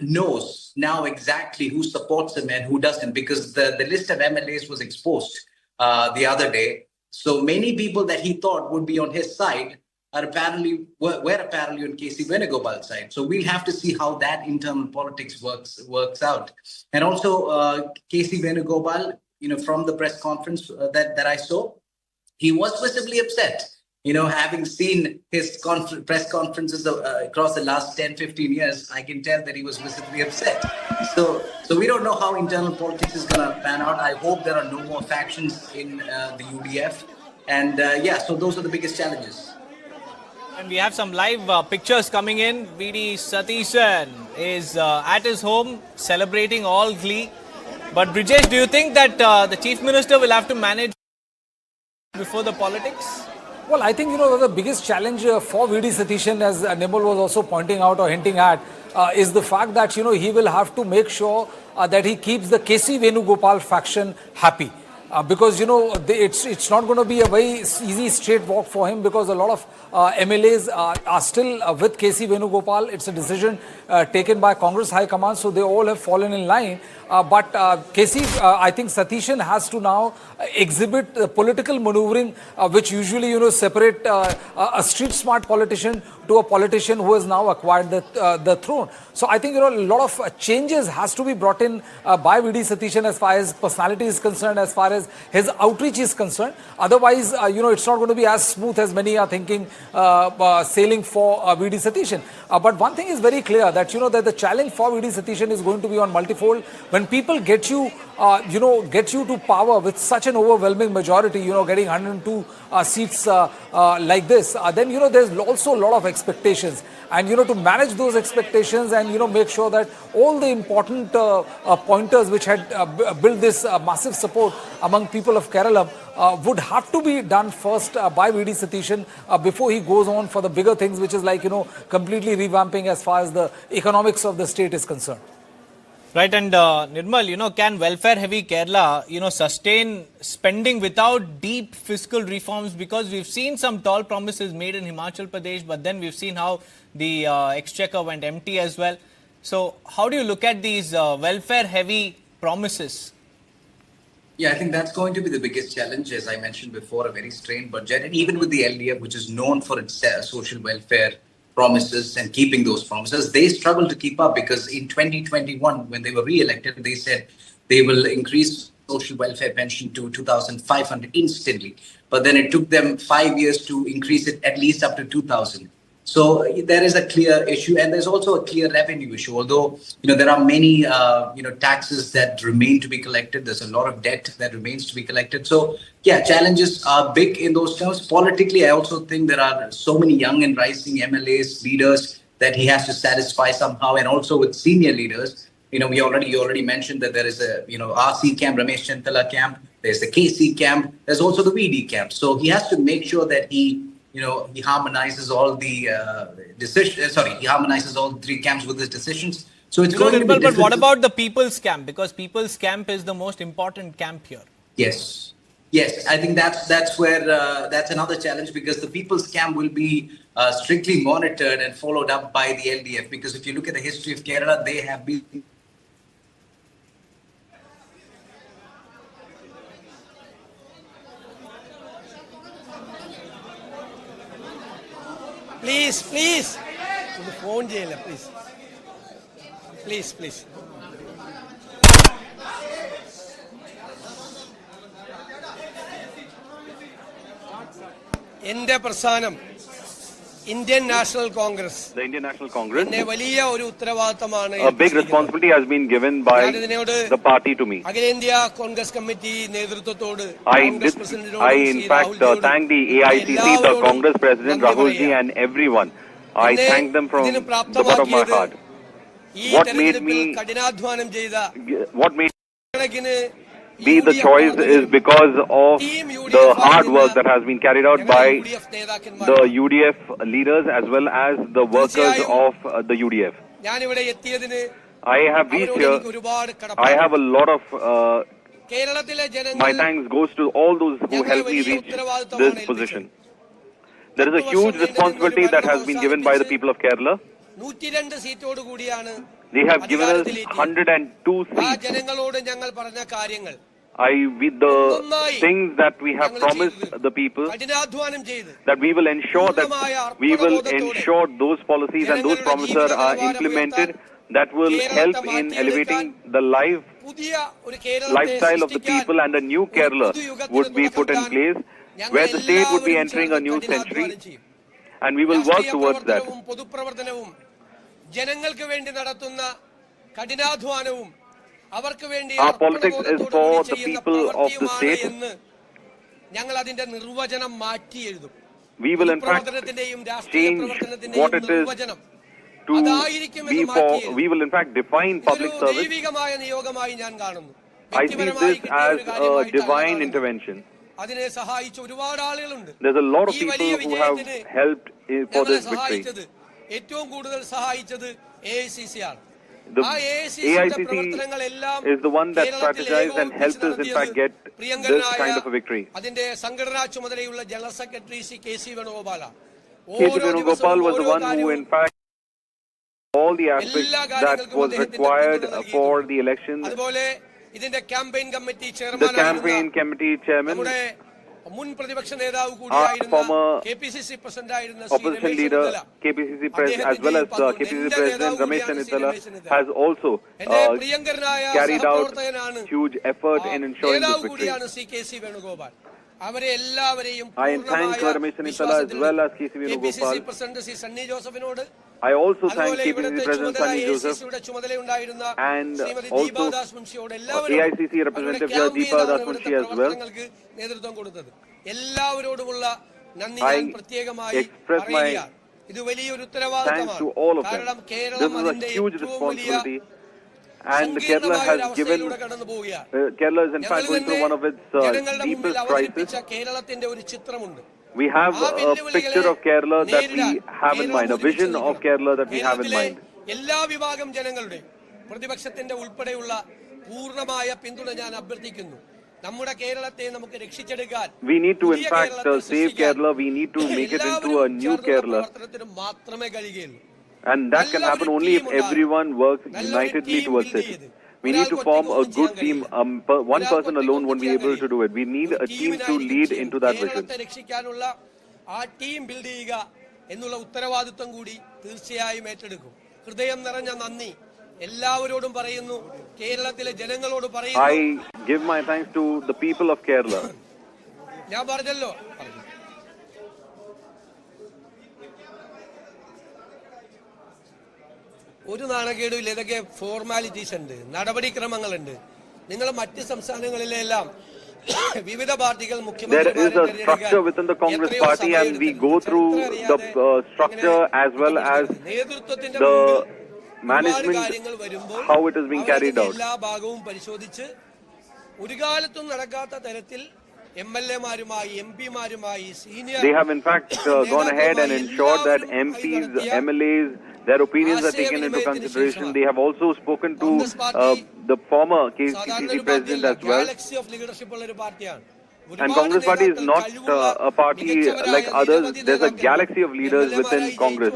knows now exactly who supports him and who doesn't, because the list of MLAs was exposed the other day. So many people that he thought would be on his side were apparently on C Venugopal's side. So we'll have to see how that internal politics works out. And also C Venugopal, from the press conference that I saw, he was visibly upset. Having seen his press conferences across the last 10, 15 years, I can tell that he was visibly upset. So we don't know how internal politics is going to pan out. I hope there are no more factions in the UDF. And so those are the biggest challenges. And we have some live pictures coming in. Vidi Satishan is at his home celebrating all glee. But Brijesh, do you think that the Chief Minister will have to manage before the politics? Well, I think, the biggest challenge for Vidi Satishan, as Nirmal was also pointing out or hinting at, is the fact that, he will have to make sure that he keeps the C Venugopal faction happy. Because, it's not going to be a very easy straight walk for him, because a lot of MLAs are still with C Venugopal. It's a decision taken by Congress High Command, so they all have fallen in line. But I think Satishan has to now exhibit the political maneuvering, which usually, separate a street smart politician to a politician who has now acquired the throne. So I think, a lot of changes has to be brought in by Vidi Satishan as far as personality is concerned, as far as his outreach is concerned. Otherwise, it's not going to be as smooth as many are thinking sailing for Vidi Satishan. But one thing is very clear, that, that the challenge for Vidi Satishan is going to be on multifold. When people get you to power with such an overwhelming majority, getting 102 seats like this, then, there's also a lot of expectations, and to manage those expectations and make sure that all the important pointers which had built this massive support among people of Kerala would have to be done first by Vidi Satishan before he goes on for the bigger things, which is like completely revamping as far as the economics of the state is concerned. Right, and Nirmal, can welfare-heavy Kerala, sustain spending without deep fiscal reforms? Because we've seen some tall promises made in Himachal Pradesh, but then we've seen how the exchequer went empty as well. So, how do you look at these welfare-heavy promises? Yeah, I think that's going to be the biggest challenge. As I mentioned before, a very strained budget, and even with the LDF, which is known for its social welfare promises and keeping those promises, they struggle to keep up, because in 2021, when they were re-elected, they said they will increase social welfare pension to 2,500 instantly. But then it took them 5 years to increase it at least up to 2,000. So there is a clear issue, and there's also a clear revenue issue. Although there are many taxes that remain to be collected, there's a lot of debt that remains to be collected. So yeah, challenges are big in those terms. Politically, I also think there are so many young and rising MLAs, leaders that he has to satisfy somehow, and also with senior leaders. You already mentioned that there is a RC camp, Ramesh Chennithala camp. There's the KC camp. There's also the VD camp. So he has to make sure that he harmonizes all the decisions. He harmonizes all three camps with his decisions. So it's going to be difficult. But what about the people's camp? Because people's camp is the most important camp here. Yes, I think that's where that's another challenge, because the people's camp will be strictly monitored and followed up by the LDF. Because if you look at the history of Kerala, they have been. Please. Phone jail, please. എന്റെ പ്രസ്ഥാനം Indian National Congress. The Indian National Congress. എന്നെ വലിയ ഒരു ഉത്തരവാദിത്തമാണ്. A big responsibility has been given by the party to me. അഖിലേന്ത്യാ Congress committee നേതൃത്വത്തോട് I in fact thank the AICC, the Congress President Rahul ji and everyone. I thank them from the bottom of my heart. What made me be the choice is because of the hard work that has been carried out by the UDF leaders as well as the workers of the UDF. I have reached here. I have a lot of my thanks goes to all those who helped me reach this position. There is a huge responsibility that has been given by the people of Kerala. They have given us 102 seats. With the things that we have promised the people, that we will ensure those policies and those promises are implemented, that will help in elevating the lifestyle of the people, and a new Kerala would be put in place, where the state would be entering a new century, and we will work towards that. Our politics is for the people of the state. We will in fact change what it is to be for. We will in fact define public service. I see this as a divine intervention. There's a lot of people who have helped for this victory. The AICC is the one that strategized and helped us in fact get this kind of a victory. C Venugopal was the one who in fact all the aspects that was required for the elections. The campaign committee chairman, our former opposition leader, KPCC president, as well as KPCC president Ramesh Chennithala, has also carried out huge effort in ensuring this victory. I thank Ramesh Chennithala as well as KC Venugopal. I also thank KPCC President Sunny Joseph and also AICC representative Deepa Dasmunshi as well. I express my Thanks to all of them. This is a huge responsibility. And Kerala has given, Kerala is in fact going through one of its deepest crises. We have a picture of Kerala that we have in mind, a vision of Kerala that we have in mind. We need to in fact save Kerala, we need to make it into a new Kerala. And that can happen only if everyone works unitedly towards it. We need to form a good team. One person alone won't be able to do it. We need a team to lead into that vision. I give my thanks to the people of Kerala. ഒരു നാണക്കേടുമില്ല. ഇതൊക്കെ formalities ഉണ്ട്, നടപടിക്രമങ്ങളുണ്ട്. നിങ്ങൾ മറ്റ് സംസ്ഥാനങ്ങളിലെല്ലാം വിവിധ പാർട്ടികൾ There is a structure within the Congress party and we go through the structure as well as the management, how it is being carried out. എല്ലാ ഭാഗവും പരിശോധിച്ച് ഒരു കാലത്തും നടക്കാത്ത തരത്തിൽ എംഎൽഎമാരുമായി എംപിമാരുമായി senior They have in fact gone ahead and ensured that MPs, MLAs, their opinions are taken into consideration. They have also spoken to the former KCC president as well. And Congress party is not a party like others. There's a galaxy of leaders within Congress.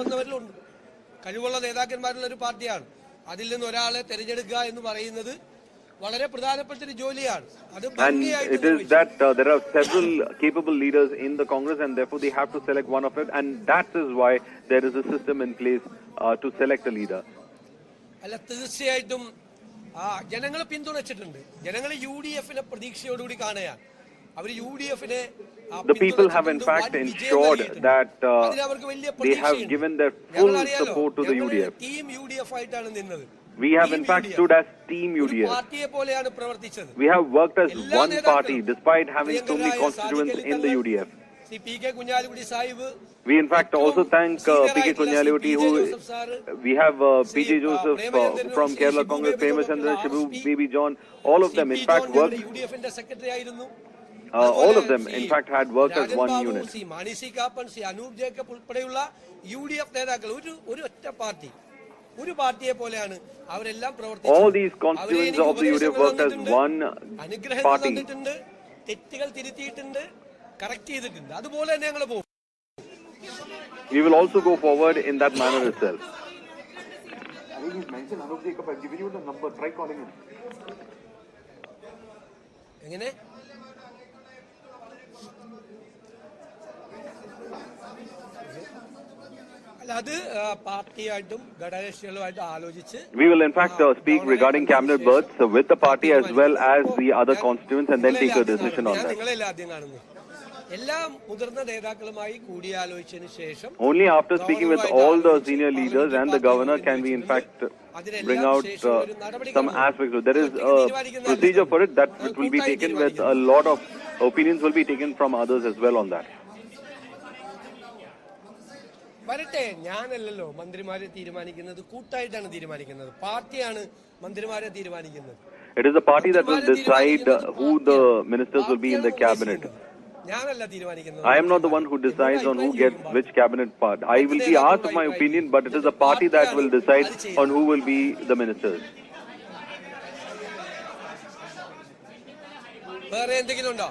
കഴിവുള്ള നേതാക്കന്മാരുള്ള ഒരു പാർട്ടിയാണ്. അതിൽ നിന്ന് ഒരാളെ തിരഞ്ഞെടുക്കുക എന്ന് പറയുന്നത് വളരെ പ്രധാനപ്പെട്ട ഒരു ജോലിയാണ്. And it is that there are several capable leaders in the Congress and therefore they have to select one of it, and that is why there is a system in place to select a leader. അല്ല, തീർച്ചയായിട്ടും ജനങ്ങൾ പിന്തുണച്ചിട്ടുണ്ട്. ജനങ്ങൾ യുഡിഎഫിനെ പ്രതീക്ഷയോടുകൂടി കാണുകയാണ്. അവർ യുഡിഎഫിനെ The people have in fact ensured that they have given their full support to the UDF. Team UDF ആയിട്ടാണ് നിന്നത്. We have in fact stood as Team UDF. We have worked as one party despite having so many constituents in the UDF. We in fact also thank P.K. Kunyaludi, who we have P.J. Joseph from Kerala Congress, Premachandra, Shibu, Baby John, all of them in fact worked. All of them in fact had worked as one unit. All these constituents of the UDF worked as one party. We will also go forward in that manner itself. I think he's mentioned Anup Jacob. I've given you the number. Try calling him. We will in fact speak regarding cabinet berths with the party as well as the other constituents and then take a decision on that. Only after speaking with all the senior leaders and the governor can we in fact bring out some aspects. There is a procedure for it that will be taken with a lot of opinions will be taken from others as well on that. വരട്ടെ, ഞാനല്ലല്ലോ മന്ത്രിമാരെ തീരുമാനിക്കുന്നത്, കൂട്ടായിട്ടാണ് തീരുമാനിക്കുന്നത്. പാർട്ടിയാണ് മന്ത്രിമാരെ തീരുമാനിക്കുന്നത്. It is the party that will decide who the ministers will be in the cabinet. ഞാനല്ല തീരുമാനിക്കുന്നത്. I am not the one who decides on who gets which cabinet part. I will be asked of my opinion, but it is the party that will decide on who will be the ministers. വേറെ എന്തെങ്കിലും ഉണ്ടോ?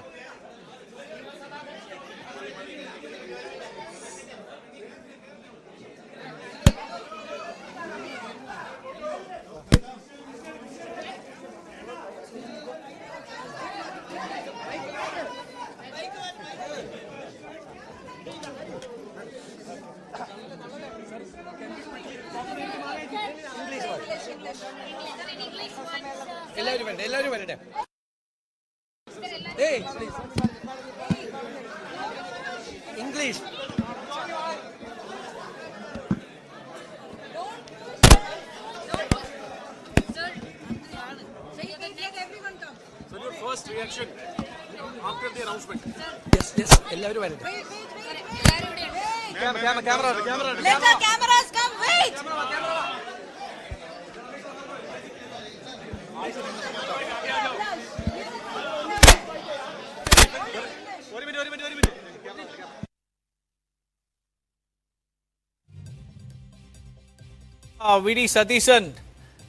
എല്ലാവരും വരട്ടെ. English. First reaction after the announcement. Yes, എല്ലാവരും വരട്ടെ. Let the cameras come. Wait. Vidi Satishan,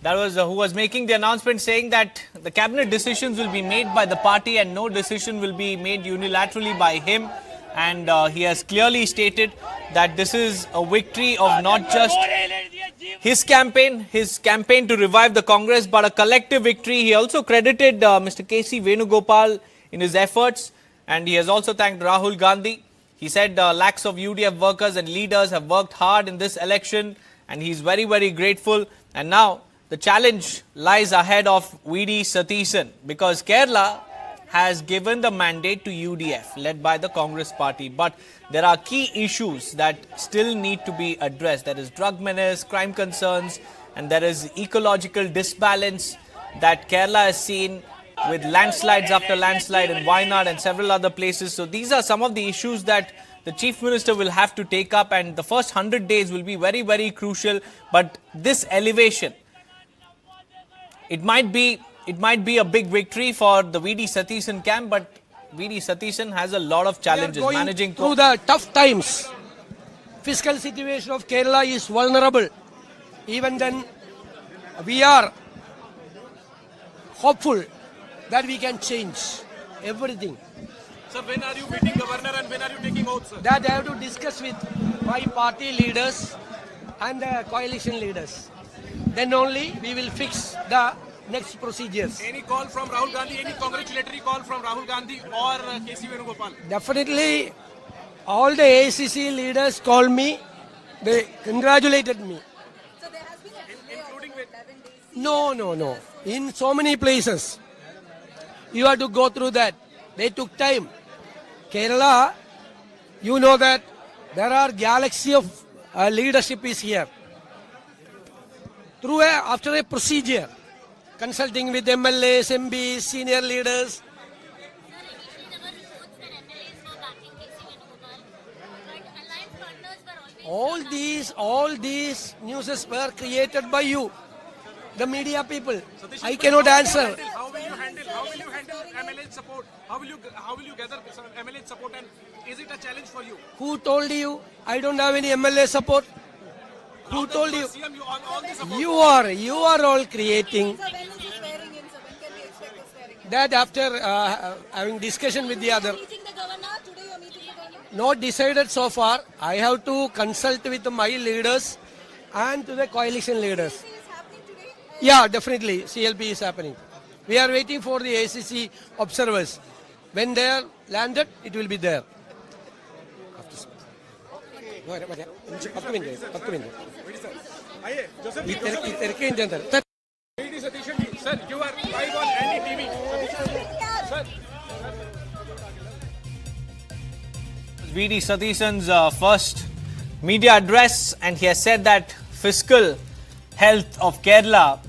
that was who was making the announcement, saying that the cabinet decisions will be made by the party and no decision will be made unilaterally by him. And he has clearly stated that this is a victory of not just his campaign to revive the Congress, but a collective victory. He also credited Mr. C Venugopal in his efforts, and he has also thanked Rahul Gandhi. He said lakhs of UDF workers and leaders have worked hard in this election, and he's very, very grateful. And now the challenge lies ahead of Vidi Satishan, because Kerala has given the mandate to UDF, led by the Congress party. But there are key issues that still need to be addressed. There is drug menace, crime concerns, and there is ecological disbalance that Kerala has seen with landslides after landslide in Wayanad and several other places. So these are some of the issues that the Chief Minister will have to take up, and the first 100 days will be very, very crucial. But this elevation, it might be a big victory for the Vidi Satishan camp, but Vidi Satishan has a lot of challenges managing through the tough times. Fiscal situation of Kerala is vulnerable. Even then, we are hopeful that we can change everything. So when are you meeting governor and when are you taking oath, sir? That I have to discuss with my party leaders and the coalition leaders. Then only we will fix the next procedures. Any call from Rahul Gandhi, any congratulatory call from Rahul Gandhi or C Venugopal? Definitely, all the ACC leaders called me, they congratulated me. So there has been a delay including with 11 days? No. In so many places, you have to go through that. They took time. Kerala, you know that there are galaxy of leadership is here. After a procedure, consulting with MLAs, MPs, senior leaders. All these newses were created by you, the media people. I cannot answer. How will you handle MLA support? How will you gather MLA support, and is it a challenge for you? Who told you I don't have any MLA support? Who told you? You are all creating. That after having discussion with the other. Not decided so far. I have to consult with my leaders and to the coalition leaders. Yeah, definitely. CLP is happening. We are waiting for the ACC observers. When they are landed, it will be there. 10 minutes. Sir, you are live on NDTV. Sir. Vidi Satishan's first media address, and he has said that fiscal health of Kerala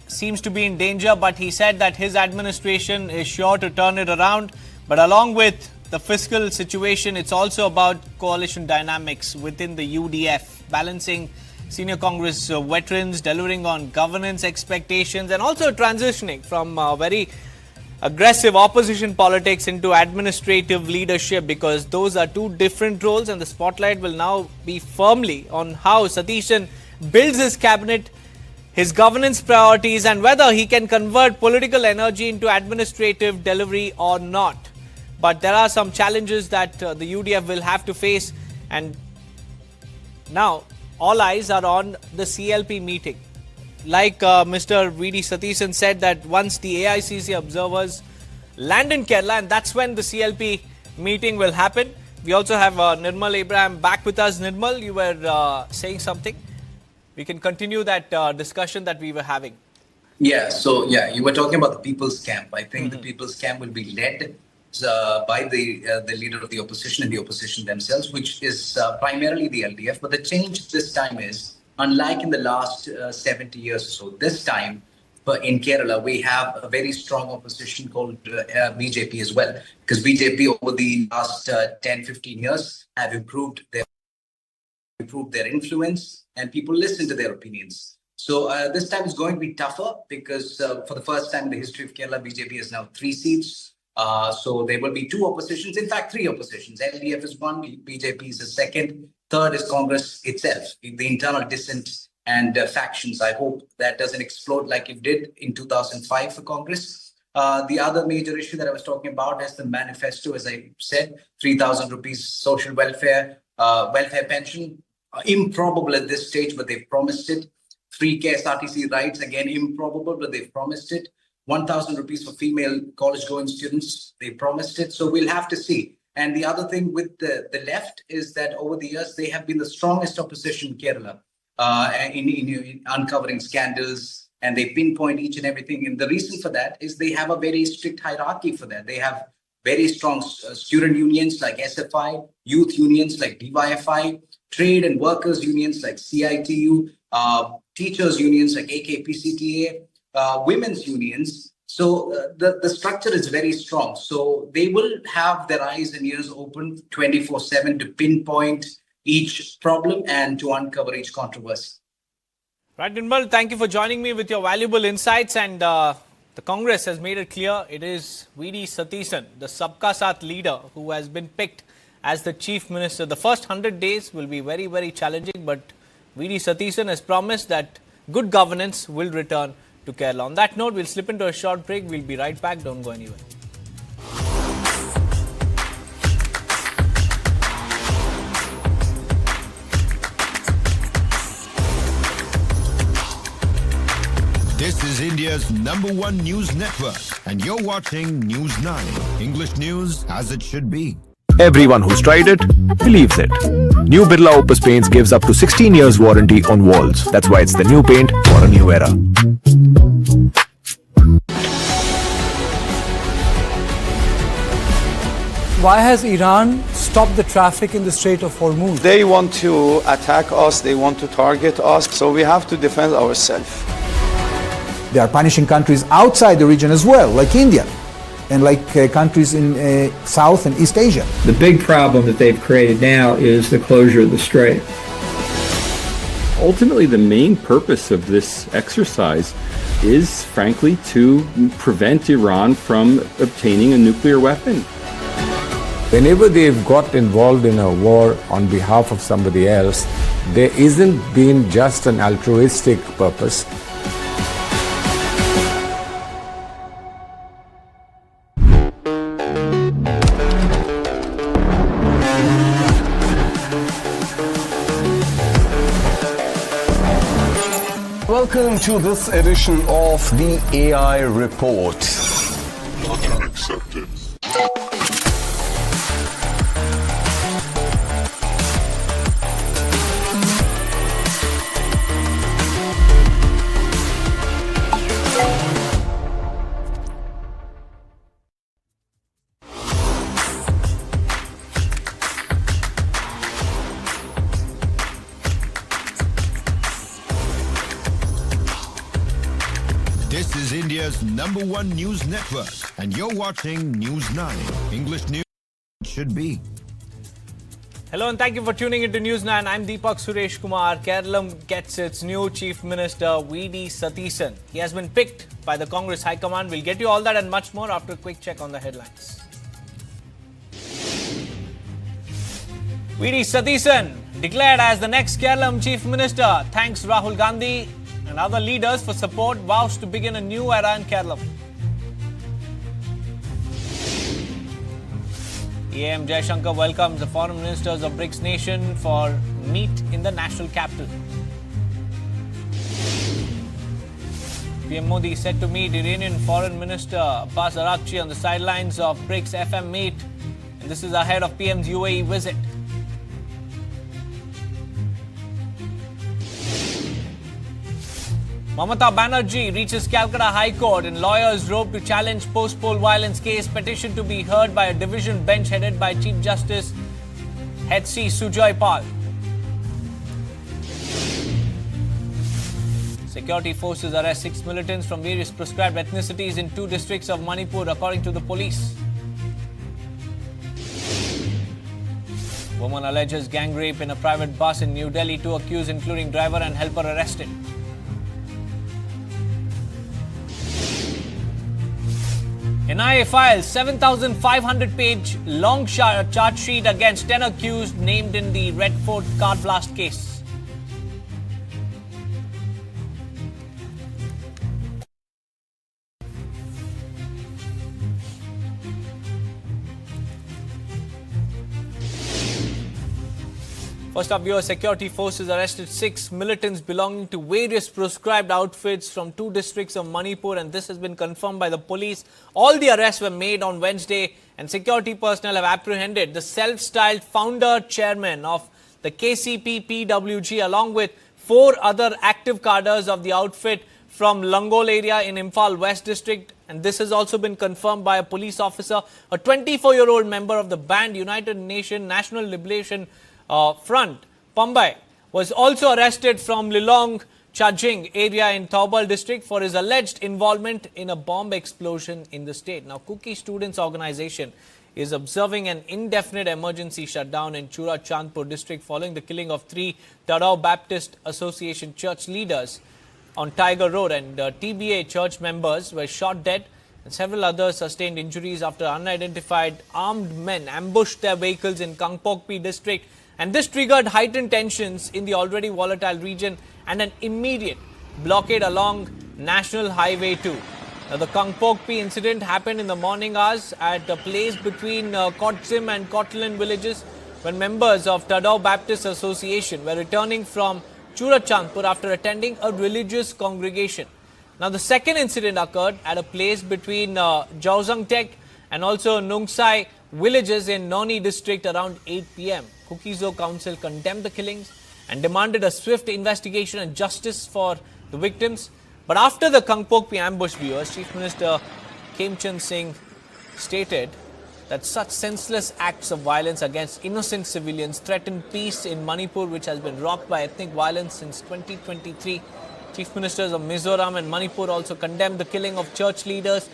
seems to be in danger, but he said that his administration is sure to turn it around. But along with the fiscal situation, it's also about coalition dynamics within the UDF, balancing senior Congress veterans, delivering on governance expectations, and also transitioning from very aggressive opposition politics into administrative leadership, because those are two different roles, and the spotlight will now be firmly on how Satishan builds his cabinet, his governance priorities, and whether he can convert political energy into administrative delivery or not. But there are some challenges that the UDF will have to face, and now all eyes are on the CLP meeting. Like Mr. Vidi Satishan said, that once the AICC observers land in Kerala, and that's when the CLP meeting will happen. We also have Nirmal Abraham back with us. Nirmal, you were saying something. We can continue that discussion that we were having. Yeah, you were talking about the People's Camp. I think the People's Camp will be led by the leader of the opposition and the opposition themselves, which is primarily the LDF. But the change this time is, unlike in the last 70 years or so, this time in Kerala, we have a very strong opposition called BJP as well. Because BJP over the last 10, 15 years have improved their improved their influence, and people listen to their opinions. So this time is going to be tougher because for the first time in the history of Kerala, BJP has now 3 seats. So there will be 2 oppositions, in fact 3 oppositions. LDF is 1, BJP is a 2nd, 3rd is Congress itself, the internal dissent and factions. I hope that doesn't explode like it did in 2005 for Congress. The other major issue that I was talking about is the manifesto, as I said, 3,000 rupees social welfare pension. Improbable at this stage, but they've promised it. Free KSRTC rides, again, improbable, but they've promised it. 1,000 rupees for female college-going students, they promised it. So we'll have to see. And the other thing with the left is that over the years, they have been the strongest opposition in Kerala in uncovering scandals, and they pinpoint each and everything. And the reason for that is they have a very strict hierarchy for that. They have very strong student unions like SFI, youth unions like DYFI, trade and workers unions like CITU, teachers unions like AKPCTA, women's unions. So the structure is very strong. So they will have their eyes and ears open 24/7 to pinpoint each problem and to uncover each controversy. Right, Nirmal, thank you for joining me with your valuable insights. And the Congress has made it clear it is Vidi Satishan, the Sabka Saath leader, who has been picked as the Chief Minister. The first 100 days will be very, very challenging, but Vidi Satishan has promised that good governance will return to Kerala. On that note, we'll slip into a short break. We'll be right back. Don't go anywhere. This is India's #1 news network, and you're watching News 9. English news as it should be. Everyone who's tried it believes it. New Birla Opus Paints gives up to 16 years warranty on walls. That's why it's the new paint for a new era. Why has Iran stopped the traffic in the Strait of Hormuz? They want to attack us, they want to target us, so we have to defend ourselves. They are punishing countries outside the region as well, like India, and like countries in South and East Asia. The big problem that they've created now is the closure of the strait. Ultimately, the main purpose of this exercise is, frankly, to prevent Iran from obtaining a nuclear weapon. Whenever they've got involved in a war on behalf of somebody else, there isn't been just an altruistic purpose. Welcome to this edition of the AI Report. Data accepted. This is India's #1 news network, and you're watching News 9. English news should be. Hello and thank you for tuning into News 9. I'm Deepak Suresh Kumar. Kerala gets its new Chief Minister, Vidi Satishan. He has been picked by the Congress High Command. We'll get you all that and much more after a quick check on the headlines. Vidi Satishan declared as the next Kerala Chief Minister. Thanks Rahul Gandhi and other leaders for support, vows to begin a new era in Kerala. EM Jaishankar welcomes the foreign ministers of BRICS nation for meet in the national capital. PM Modi set to meet Iranian Foreign Minister Abbas Araghchi on the sidelines of BRICS FM meet, and this is ahead of PM's UAE visit. Mamata Banerjee reaches Calcutta High Court in lawyers' robe to challenge post-poll violence case. Petition to be heard by a division bench headed by Chief Justice H.C. Sujoy Pal. Security forces arrest 6 militants from various proscribed ethnicities in 2 districts of Manipur, according to the police. Woman alleges gang rape in a private bus in New Delhi. 2 accused, including driver and helper, arrested. NIA files 7,500-page long charge sheet against 10 accused named in the Red Fort car blast case. First up, US security forces arrested 6 militants belonging to various proscribed outfits from 2 districts of Manipur, and this has been confirmed by the police. All the arrests were made on Wednesday, and security personnel have apprehended the self-styled founder chairman of the KCP-PWG along with 4 other active cadres of the outfit from Langol area in Imphal West district. And this has also been confirmed by a police officer. A 24-year-old member of the banned United Nations National Liberation Front, Pambai, was also arrested from Lilong Chajing area in Taubal district for his alleged involvement in a bomb explosion in the state. Now, Kuki Students Organization is observing an indefinite emergency shutdown in Chura Chandpur district following the killing of 3 Tadao Baptist Association church leaders on Tiger Road, and TBA church members were shot dead and several others sustained injuries after unidentified armed men ambushed their vehicles in Kangpokpi district. And this triggered heightened tensions in the already volatile region and an immediate blockade along National Highway 2. Now, the Kangpokpi incident happened in the morning hours at a place between Kotzim and Kotlan villages when members of Tadao Baptist Association were returning from Churachandpur after attending a religious congregation. Now, the second incident occurred at a place between Jaozangtek and also Nungsai villages in Noni district around 8 p.m. Kukizo Council condemned the killings and demanded a swift investigation and justice for the victims. But after the Kangpokpi ambush, viewers, Chief Minister Khemchand Singh stated that such senseless acts of violence against innocent civilians threaten peace in Manipur, which has been rocked by ethnic violence since 2023. Chief Ministers of Mizoram and Manipur also condemned the killing of church leaders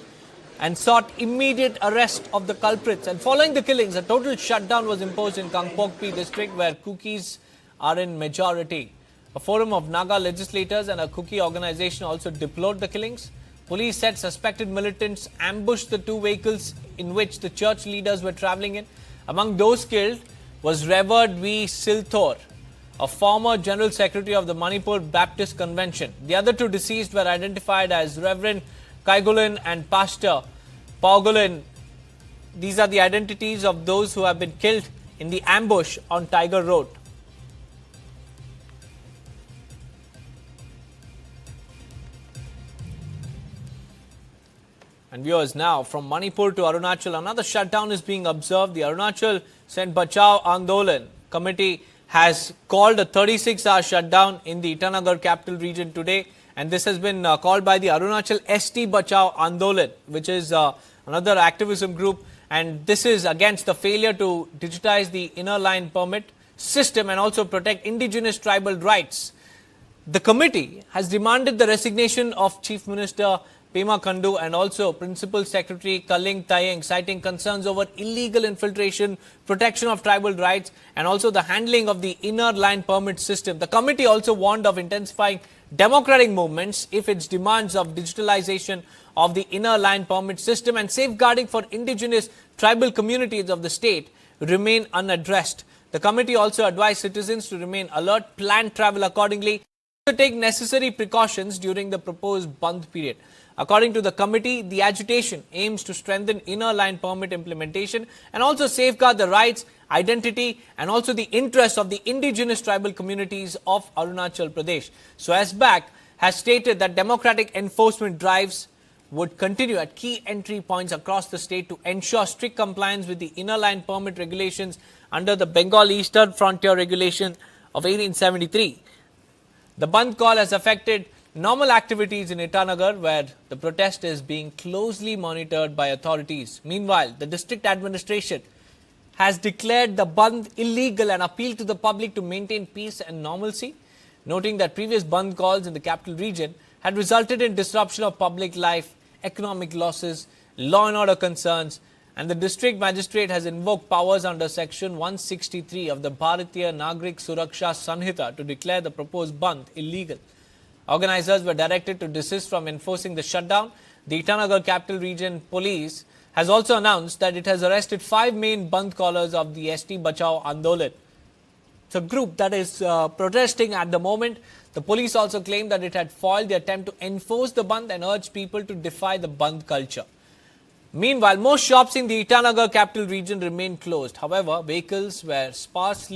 and sought immediate arrest of the culprits. And following the killings, a total shutdown was imposed in Kangpokpi district where Kukis are in majority. A forum of Naga legislators and a Kuki organization also deplored the killings. Police said suspected militants ambushed the 2 vehicles in which the church leaders were travelling in. Among those killed was Reverend V. Silthor, a former General Secretary of the Manipur Baptist Convention. The other 2 deceased were identified as Reverend Kaigulin and Pastor Paugulin. These are the identities of those who have been killed in the ambush on Tiger Road. And viewers, now from Manipur to Arunachal, another shutdown is being observed. The Arunachal Sent Bachao Andolan Committee has called a 36-hour shutdown in the Itanagar capital region today. And this has been called by the Arunachal ST Bachao Andolan, which is another activism group. And this is against the failure to digitize the inner line permit system and also protect indigenous tribal rights. The committee has demanded the resignation of Chief Minister Pema Khandu and also Principal Secretary Kaling Tayeng, citing concerns over illegal infiltration, protection of tribal rights, and also the handling of the inner line permit system. The committee also warned of intensifying democratic movements if its demands of digitalization of the inner line permit system and safeguarding for indigenous tribal communities of the state remain unaddressed. The committee also advised citizens to remain alert, plan travel accordingly, to take necessary precautions during the proposed Bandh period. According to the committee, the agitation aims to strengthen inner line permit implementation and also safeguard the rights, identity and also the interests of the indigenous tribal communities of Arunachal Pradesh. So SBAC has stated that democratic enforcement drives would continue at key entry points across the state to ensure strict compliance with the inner line permit regulations under the Bengal Eastern Frontier Regulation of 1873. The Bandh call has affected normal activities in Itanagar, where the protest is being closely monitored by authorities. Meanwhile, the district administration has declared the Bandh illegal and appealed to the public to maintain peace and normalcy, noting that previous Bandh calls in the capital region had resulted in disruption of public life, economic losses, law and order concerns, And the district magistrate has invoked powers under section 163 of the Bharatiya Nagrik Suraksha Sanhita to declare the proposed bandh illegal. Organisers were directed to desist from enforcing the shutdown. The Itanagar Capital Region Police has also announced that it has arrested 5 main bandh callers of the ST Bachao Andolan. It's a group that is protesting at the moment. The police also claimed that it had foiled the attempt to enforce the bandh and urged people to defy the bandh culture. Meanwhile, most shops in the Itanagar Capital Region remain closed. However, vehicles were sparsely